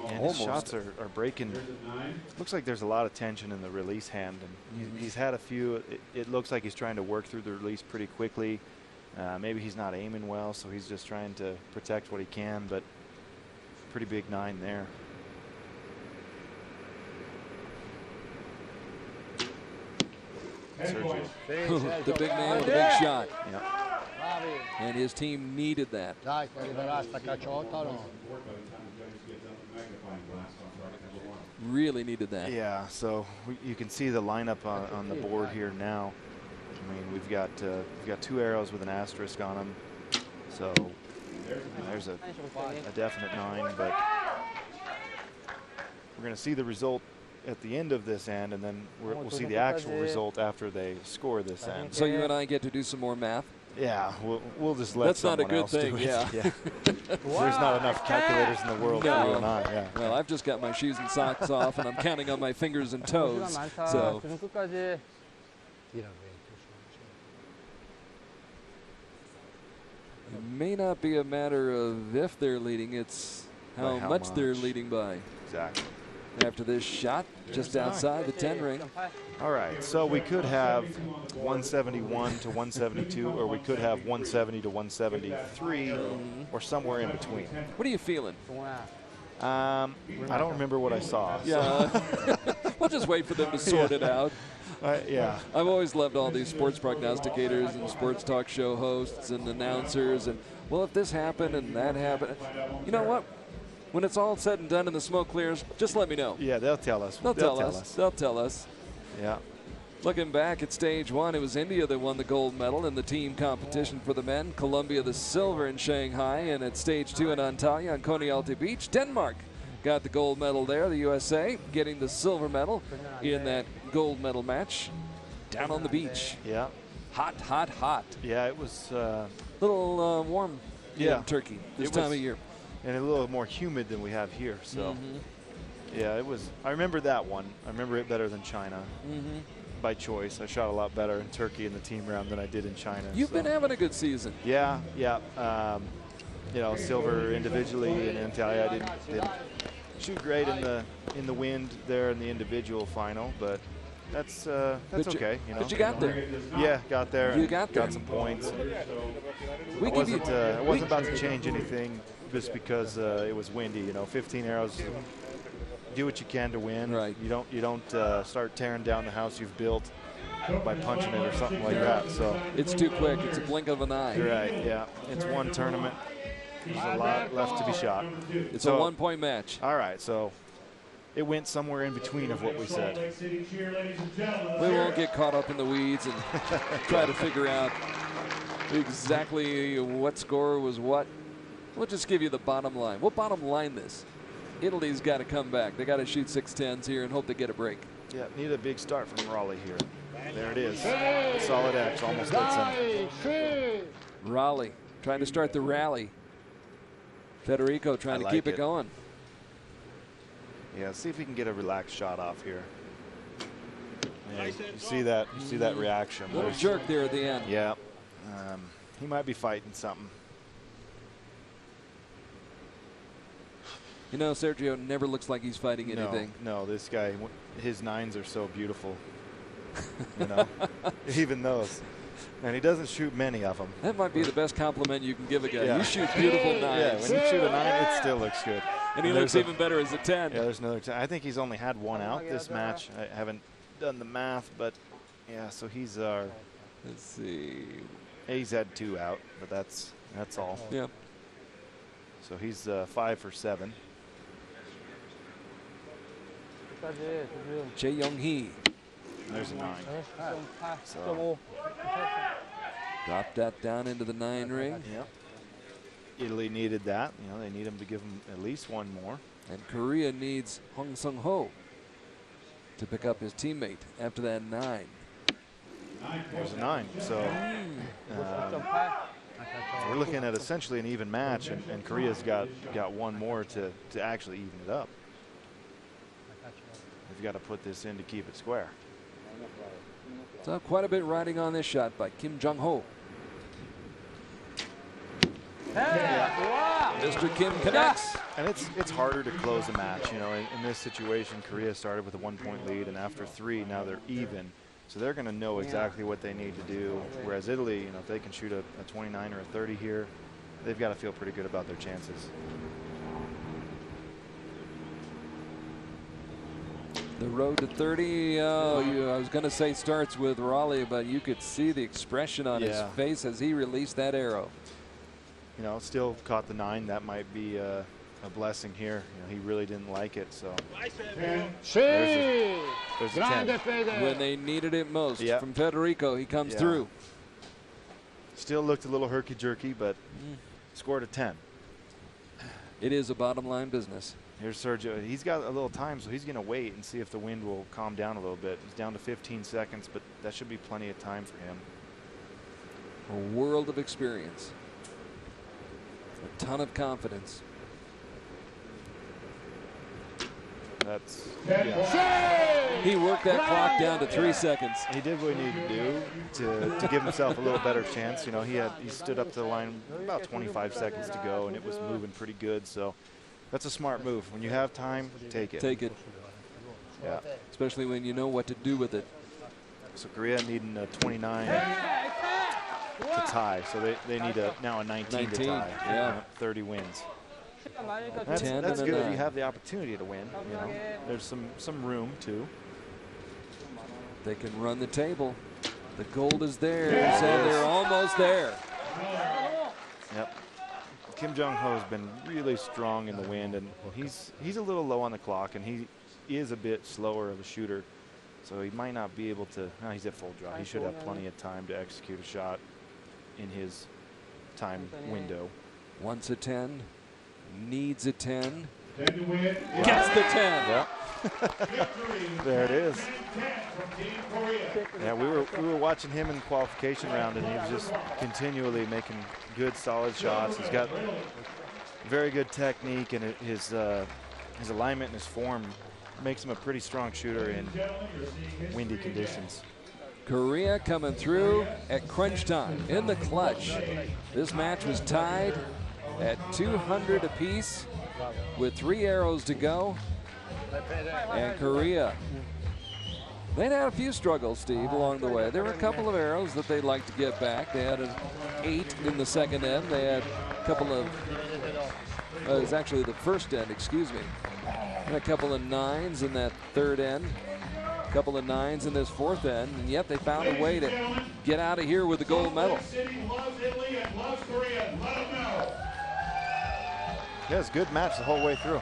And his shots are breaking. Looks like there's a lot of tension in the release hand, and he's had a few. It looks like he's trying to work through the release pretty quickly. Maybe he's not aiming well, so he's just trying to protect what he can, but pretty big 9 there. Sergio. The big man with the big shot. Yep. And his team needed that. Really needed that. Yeah, so you can see the lineup on the board here now. I mean, we've got 2 arrows with an asterisk on them. So there's a definite 9, but we're going to see the result at the end of this end, and then we'll see the actual result after they score this end. So you and I get to do some more math? Yeah, we'll just let someone else do it. That's not a good thing, yeah. There's not enough calculators in the world for you and I, yeah. Well, I've just got my shoes and socks off, and I'm counting on my fingers and toes. So it may not be a matter of if they're leading, it's how much they're leading by. Exactly. After this shot, just outside the 10 ring. All right, so we could have 171 to 172, or we could have 170 to 173, or somewhere in between. What are you feeling? I don't remember what I saw. Yeah, so. We'll just wait for them to sort it out. Yeah. I've always loved all these sports prognosticators and sports talk show hosts and announcers. And, well, if this happened and that happened, you know what? When it's all said and done and the smoke clears, just let me know. Yeah, they'll tell us. They'll tell us. Yeah. Looking back at stage one, it was India that won the gold medal in the team competition for the men. Colombia the silver in Shanghai. And at stage two in Antalya on Konyolte Beach, Denmark got the gold medal there. The USA getting the silver medal in that gold medal match down on the beach. Yeah. Hot, hot, hot. Yeah, it was. A little warm Yeah. in Turkey this It time was- of year. And a little more humid than we have here. So, yeah, it was. I remember that one. I remember it better than China. By choice. I shot a lot better in Turkey in the team round than I did in China. You've so. been having a good season. Yeah, yeah. You know, silver individually and Antalya. I didn't shoot great in the wind there in the individual final, but that's okay. You know, but you got there. Yeah, got there. You got there. Got some points. We I give you. wasn't about to change anything just because it was windy. You know, 15 arrows. Do what you can to win. Right. You don't start tearing down the house you've built by punching it or something like that. So It's too quick. It's a blink of an eye. you're right. Yeah, it's one tournament. There's a lot left to be shot. It's So- a one-point match. All right, so it went somewhere in between of what we said. We won't get caught up in the weeds and try to figure out exactly what score was what. We'll just give you the bottom line. We'll bottom line this. Italy's got to come back. They got to shoot 610s here and hope they get a break. Yeah, need a big start from Raleigh here. There it is. Solid X, almost dead center. Raleigh trying to start the rally. Federico trying to like keep it it. going. Yeah, see if we can get a relaxed shot off here. Yeah, you see that? You see that reaction? Little jerk there at the end. Yeah, he might be fighting something. You know, Sergio never looks like he's fighting anything. No, this guy, his nines are so beautiful. You know, even those. And he doesn't shoot many of them. That might be the best compliment you can give a guy. Yeah. You shoot beautiful Yeah, nines. when you shoot a 9, it still looks good. And he there's looks even better as a 10. Yeah, there's another 10. I think he's only had one out this match. I haven't done the math, but yeah, so he's our. Let's see. He's had 2 out, but that's all. Yeah. So he's 5 for 7. 끝까지 지금 Jae Young-hee There's a 9. 8.8, So 9.5. dropped that down into the 9 ring. Yep. Italy needed that. You know, they need him to give him at least one more. And Korea needs Hong Sung-ho to pick up his teammate after that 9. There's a 9. So 9.8. we're looking at essentially an even match, and Korea's got one more to actually even it up. They've got to put this in to keep it square. So quite a bit riding on this shot by Kim Jong-ho. Mr. Kim connects. And it's harder to close a match. You know, in this situation, Korea started with a 1-point lead, and after 3, now they're even. So they're going to know exactly what they need to do. Whereas Italy, you know, if they can shoot a 29 or a 30 here, they've got to feel pretty good about their chances. The road to 30, I was going to say starts with Raleigh, but you could see the expression on his Yeah. face as he released that arrow. You know, still caught the 9. That might be a blessing here. You know, he really didn't like it. So there's a 10. When they needed it most Yeah. from Federico, he comes Yeah. through. Still looked a little herky-jerky, but scored a 10. It is a bottom line business. Here's Sergio. He's got a little time, so he's going to wait and see if the wind will calm down a little bit. He's down to 15 seconds, but that should be plenty of time for him. A world of experience. A ton of confidence. That's, yeah. He worked that clock down to 3 seconds. He did what he needed to do to give himself a little better chance. You know, he stood up to the line about 25 seconds to go, and it was moving pretty good. So that's a smart move. When you have time, take it. Take it, Yeah. especially when you know what to do with it. So Korea needing a 29 to tie. So they need now a 19 to 19, tie. yeah. 30 wins. 시간 많으니까 That's, 10 that's and a good if 9. you have the opportunity to win. You know, there's some room too. They can run the table. The gold is there, and they're almost there. Yep. Kim Jong-ho has been really strong in the wind, and he's a little low on the clock, and he is a bit slower of a shooter. So he might not be able to. No, he's at full draw. He should have plenty of time to execute a shot in his time window. Wants a 10, needs a 10, 10 to win. gets the 10. Yeah. There it is. Yeah, we were watching him in the qualification round, and he was just continually making good, solid shots. He's got very good technique, and his alignment and his form makes him a pretty strong shooter in windy conditions. Korea coming through at crunch time in the clutch. This match was tied at 200 apiece with 3 arrows to go. And Korea, they'd had a few struggles, Steve, along the way. There were a couple of arrows that they'd like to get back. They had an 8 in the second end. They had a couple of, it was actually the first end, excuse me. And a couple of 9s in that third end. A couple of 9s in this fourth end. And yet they found a way to get out of here with the gold medal. Yeah, it's a good match the whole way through.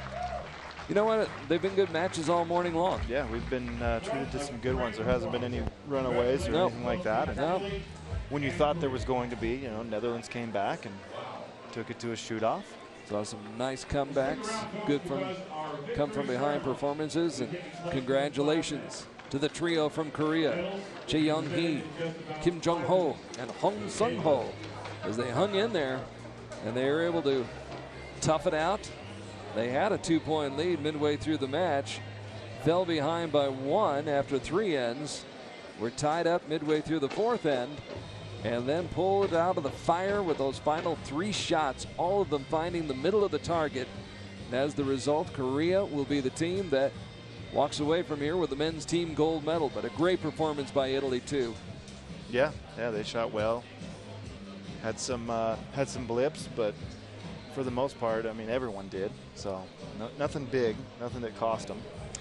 You know what? They've been good matches all morning long. Yeah, we've been treated to some good ones. There hasn't been any runaways or anything like that. And when you thought there was going to be, you know, Netherlands came back and took it to a shoot-off. Saw some nice comebacks, good come from behind performances, and congratulations to the trio from Korea, Chae Young-hee, Kim Jung-ho, and Hong Sung-ho, as they hung in there and they were able to tough it out. They had a 2-point lead midway through the match, fell behind by 1 after 3 ends, were tied up midway through the 4th end, and then pulled it out of the fire with those final 3 shots, all of them finding the middle of the target. And as the result, Korea will be the team that walks away from here with the men's team gold medal. But a great performance by Italy too. Yeah, they shot well. Had some blips, but for the most part, I mean, everyone did. So nothing big, nothing that cost them.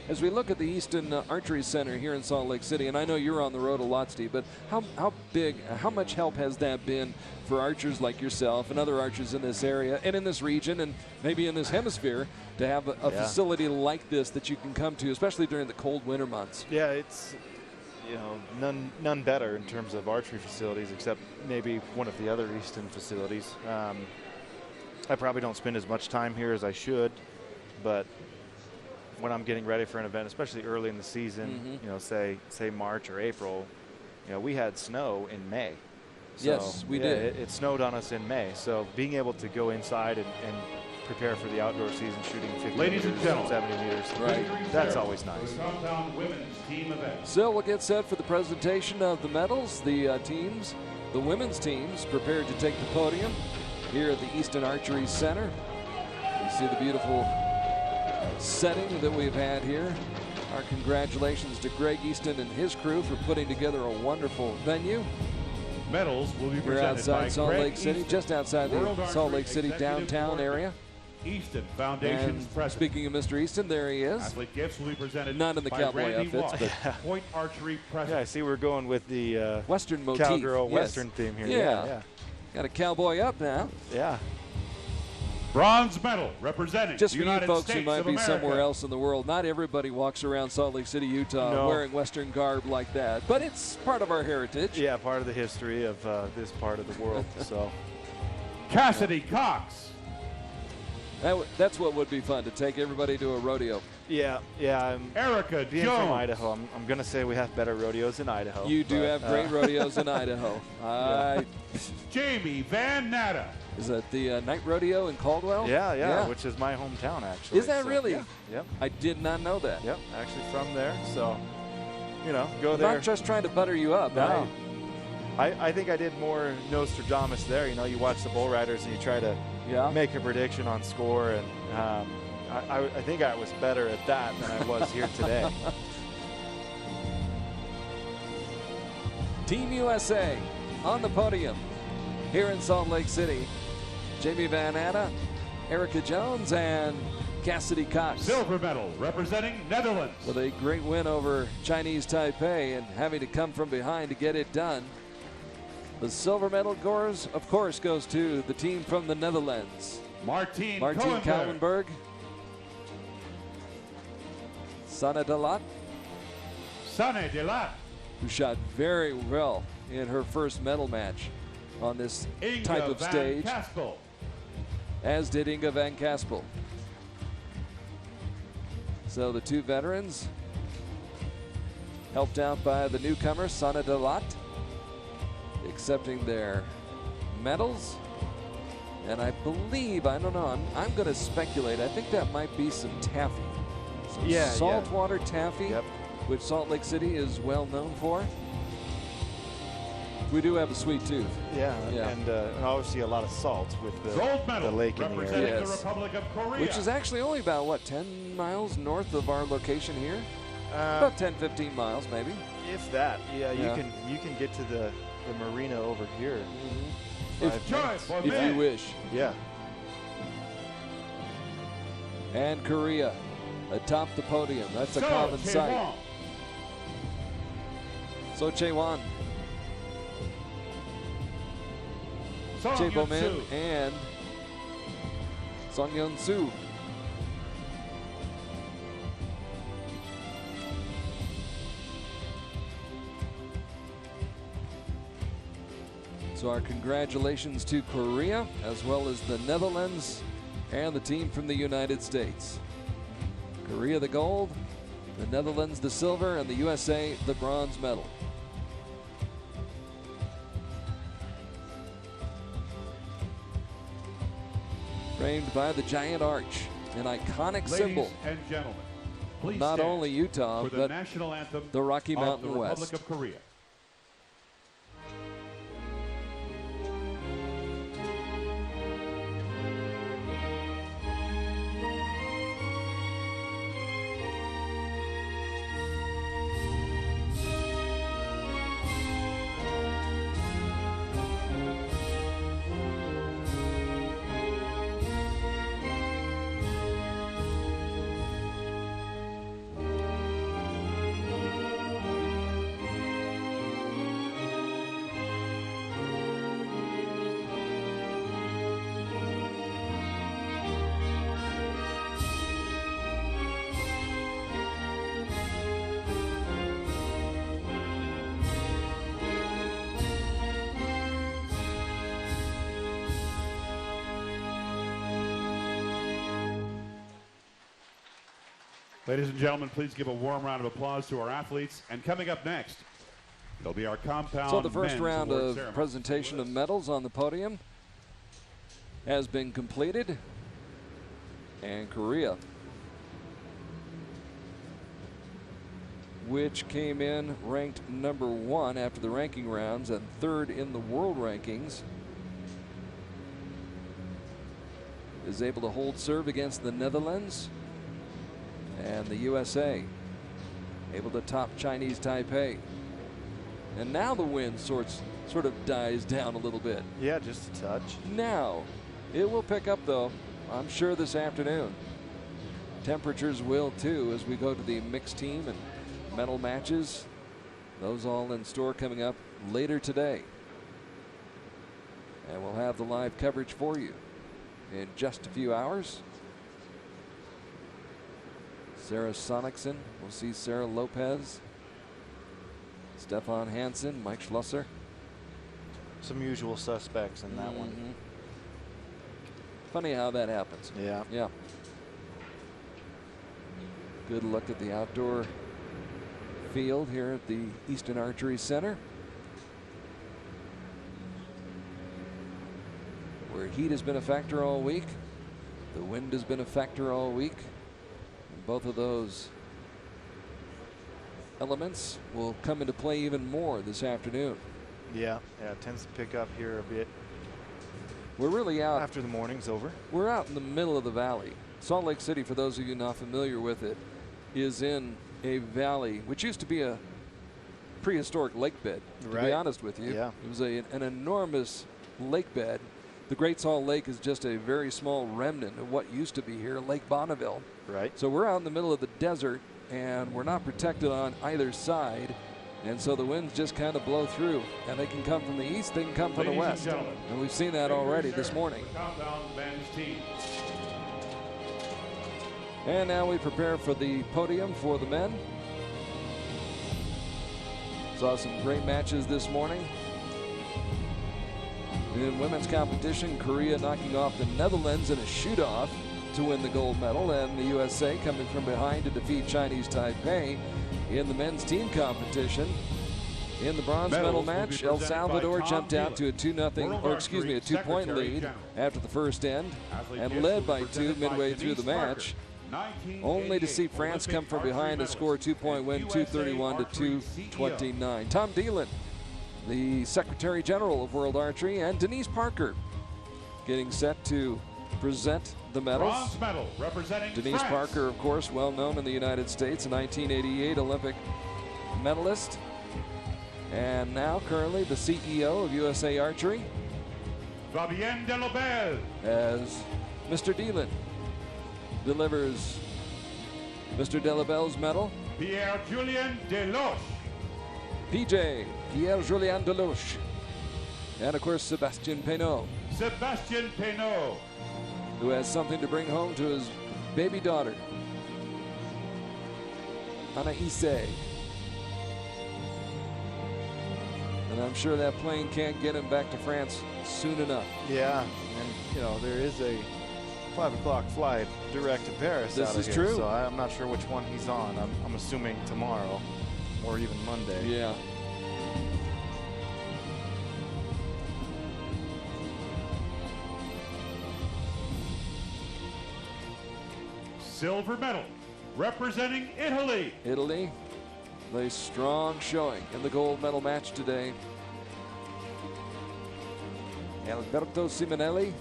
As we look at the Easton Archery Center here in Salt Lake City, and I know you're on the road a lot, Steve, but how much help has that been for archers like yourself and other archers in this area and in this region and maybe in this hemisphere to have a facility like this that you can come to, especially during the cold winter months? Yeah, it's, you know, none better in terms of archery facilities, except maybe one of the other Easton facilities. I probably don't spend as much time here as I should, but when I'm getting ready for an event, especially early in the season, you know, say March or April, you know, we had snow in May. So, yes, we did. It snowed on us in May. So being able to go inside and prepare for the outdoor season, shooting 50 Ladies and meters, gentlemen, 70 meters, right. That's always nice. Compound women's team event. So we'll get set for the presentation of the medals. The teams, the women's teams, prepared to take the podium here at the Easton Archery Center. You see the beautiful setting that we've had here. Our congratulations to Greg Easton and his crew for putting together a wonderful venue. Medals will be We're presented by outside Salt Greg Lake City, Easton, just outside the World Salt Archery Lake City Executive downtown Director. area. Easton Foundation's And president. speaking of Mr. Easton, there he is. Athlete gifts will be presented Not in the by cowboy Randy outfits, Walsh, but Point Archery Yeah, I president. see we're going with the Western motif. cowgirl Yes. Western theme here. Yeah. Got a cowboy up now. Yeah. Bronze medal representing Just the for you United folks States who might of be America. somewhere else in the world, not everybody walks around Salt Lake City, Utah No. wearing Western garb like that, but it's part of our heritage. Yeah, part of the history of this part of the world. So Cassidy Cox. That's what would be fun, to take everybody to a rodeo. yeah. Erica Being Jones. from Idaho, I'm going to say we have better rodeos in Idaho. You do but, have great rodeos in Idaho. Jamie Van Natta. Is that the night rodeo in Caldwell? Yeah, which is my hometown, actually. Is that So, really? Yeah. Yep. I did not know that. Yep. Actually from there. So, you know, go I'm there. not just trying to butter you up. No. I think I did more Nostradamus there. You know, you watch the bull riders and you try to make a prediction on score, and I think I was better at that than I was here today. Team USA on the podium here in Salt Lake City. Jamie Van Natta, Erica Jones, and Cassidy Cox. Silver medal representing Netherlands. With a great win over Chinese Taipei and having to come from behind to get it done. The silver medal, of course, goes to the team from the Netherlands. Martien Kallenberg, Sanne de Laat, Sane Delat. who shot very well in her first medal match on this type of stage, Kaspel. as did Inga van Kaspel. So the two veterans, helped out by the newcomer, Sana Delat, accepting their medals. And I believe, I don't know, I'm going to speculate, I think that might be some taffy. Some saltwater taffy, which Salt Lake City is well known for. We do have a sweet tooth. And obviously a lot of salt with Gold medal the lake in the representing area. the Republic of Korea. Which is actually only about, what, 10 miles north of our location here? About 10, 15 miles, maybe. If that, you can get to the marina over here. If you wish. Yeah. And Korea atop the podium. That's a common sight. So Chaewon, Chae Bo-min, and Song Yeon-soo. So our congratulations to Korea, as well as the Netherlands and the team from the United States. Korea the gold, the Netherlands the silver, and the USA the bronze medal. Framed by the giant arch, an iconic symbol. Ladies and gentlemen, please Not stand only Utah, for the but national anthem the Rocky of Mountain the West. Republic of Korea. Ladies and gentlemen, please give a warm round of applause to our athletes. And coming up next, it'll be our compound. So the first men's round award of ceremony. presentation of medals on the podium has been completed. And Korea, which came in ranked #1 after the ranking rounds and 3rd in the world rankings, is able to hold serve against the Netherlands. And the USA able to top Chinese Taipei. And now the wind sort of dies down a little bit. Yeah, just a touch. Now, it will pick up though, I'm sure this afternoon. Temperatures will too as we go to the mixed team and medal matches. Those all in store coming up later today. And we'll have the live coverage for you in just a few hours. Sarah Sonicson, we'll see Sarah Lopez, Stefan Hansen, Mike Schlusser. Some usual suspects in that one. Funny how that happens. Yeah. Yeah. Good look at the outdoor field here at the Easton Archery Center, where heat has been a factor all week. The wind has been a factor all week. Both of those elements will come into play even more this afternoon. Yeah, it tends to pick up here a bit. We're really out after the morning's over. We're out in the middle of the valley. Salt Lake City, for those of you not familiar with it, is in a valley which used to be a prehistoric lake bed, to be honest with you. Yeah. It was an enormous lake bed. The Great Salt Lake is just a very small remnant of what used to be here, Lake Bonneville. Right. So we're out in the middle of the desert, and we're not protected on either side. And so the winds just kind of blow through, and they can come from the east, they can come from the west. And we've seen that already this morning. Compound men's team. And now we prepare for the podium for the men. Saw some great matches this morning. In women's competition, Korea knocking off the Netherlands in a shoot-off to win the gold medal, and the USA coming from behind to defeat Chinese Taipei. In the men's team competition, in the bronze medal match, El Salvador jumped out to a 2-point lead after the first end and led by 2 midway through the match, only to see France come from behind and score a 2-point win, 231 to 229. Tom Dillon, the Secretary General of World Archery, and Denise Parker getting set to present the medals. Bronze medal representing Denise France. Parker, of course, well known in the United States, a 1988 Olympic medalist, and now currently the CEO of USA Archery. Fabienne Delobel. As Mr. Dillon delivers Mr. Delobel's medal. Pierre-Julien Deloche. PJ, Pierre-Julien Deloche. And of course, Sebastien Peynaud, Sebastien Peynaud. who has something to bring home to his baby daughter, Anaïs. And I'm sure that plane can't get him back to France soon enough. Yeah, and you know, there is a 5 o'clock flight direct to Paris This out of is here, true. so I'm not sure which one he's on. I'm assuming tomorrow or even Monday. Yeah. Silver medal representing Italy. Italy, a strong showing in the gold medal match today. Alberto Simonelli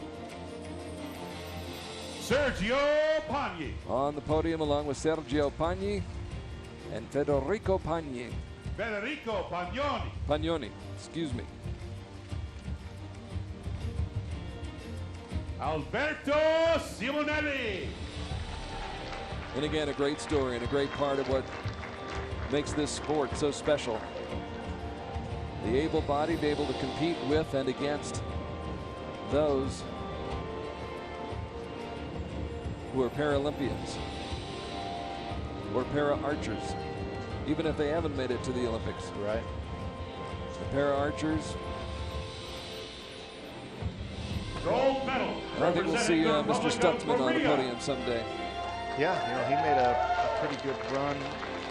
Sergio Pagni. on the podium along with Sergio Pagni and Federico Pagni. Federico Pagnoni. Pagnoni, excuse me. Alberto Simonelli. And again, a great story and a great part of what makes this sport so special. The able-bodied able to compete with and against those who are Paralympians or para-archers, even if they haven't made it to the Olympics. Right. The para-archers, Gold medal. I think we'll see representing the Mr. Republic of Stutzman on the Korea. podium someday. Yeah, you know, he made a pretty good run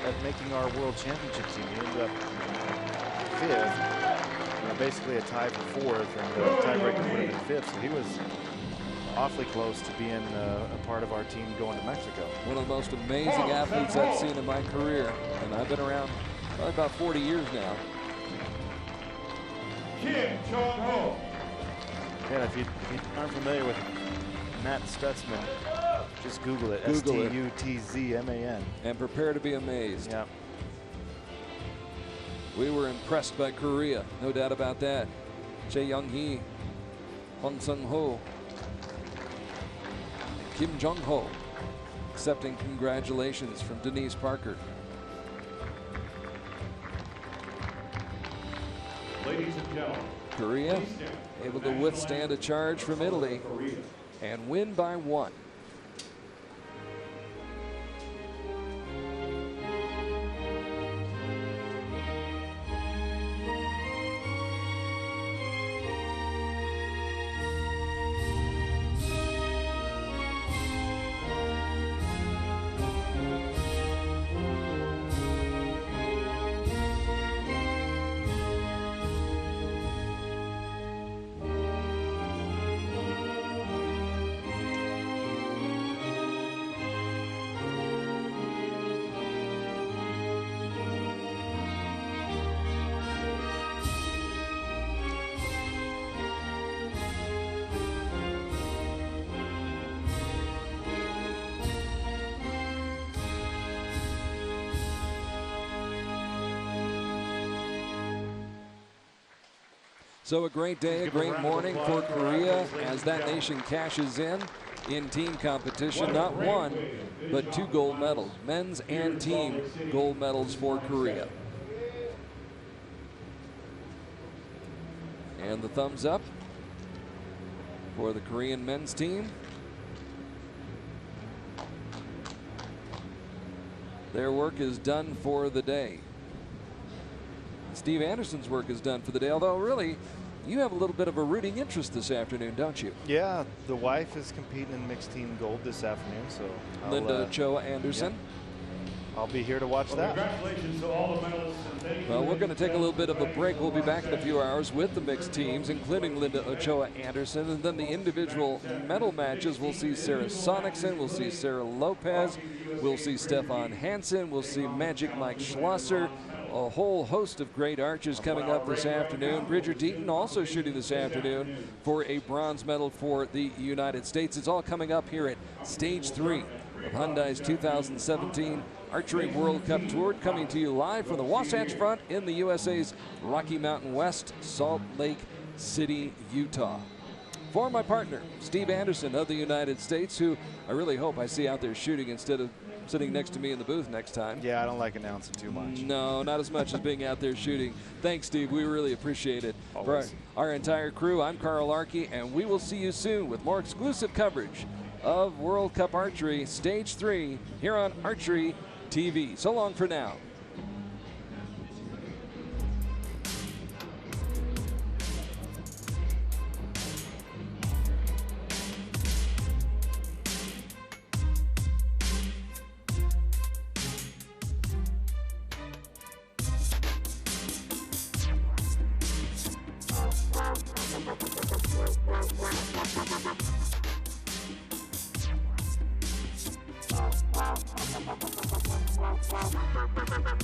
at making our world championship team. He ended up 5th, you know, basically a tie for 4th, and the tiebreaker would have been 5th. So he was awfully close to being a part of our team going to Mexico. One of the most amazing athletes I've seen in my career, and I've been around probably about 40 years now. Kim Jong-ho. Yeah, if you aren't familiar with Matt Stutzman, just Google it. Google it. Stutzman. And prepare to be amazed. Yeah. We were impressed by Korea, no doubt about that. Chae Young-hee, Hong Sung-ho, Kim Jong-ho, accepting congratulations from Denise Parker. Ladies and gentlemen. Korea able to withstand a charge from Italy Korea. and win by 1. So a great day, a great morning for Korea as that nation cashes in team competition. Not 1, but 2 gold medals, men's and team gold medals for Korea. And the thumbs up for the Korean men's team. Their work is done for the day. Steve Anderson's work is done for the day, although really, you have a little bit of a rooting interest this afternoon, don't you? Yeah, the wife is competing in mixed team gold this afternoon, so Linda Choa Anderson. I'll be here to watch that. Congratulations to all the medalists. And thank you. Well, we're going to take a little bit of a break. We'll be back in a few hours with the mixed teams, including Linda Ochoa Anderson. And then the individual medal matches, we'll see Sarah Sonicson, we'll see Sarah Lopez, we'll see Stefan Hansen, we'll see Magic Mike Schlosser. A whole host of great archers coming up this afternoon. Bridger Deaton also shooting this afternoon for a bronze medal for the United States. It's all coming up here at Stage 3 of Hyundai's 2017 Archery World Cup Tour, coming to you live from the Wasatch Front in the USA's Rocky Mountain West, Salt Lake City, Utah. For my partner, Steve Anderson of the United States, who I really hope I see out there shooting instead of sitting next to me in the booth next time. Yeah, I don't like announcing too much. No, not as much as being out there shooting. Thanks, Steve. We really appreciate it. Always. For our entire crew, I'm Carl Arkey, and we will see you soon with more exclusive coverage of World Cup Archery Stage 3 here on Archery TV. So long for now. Wow.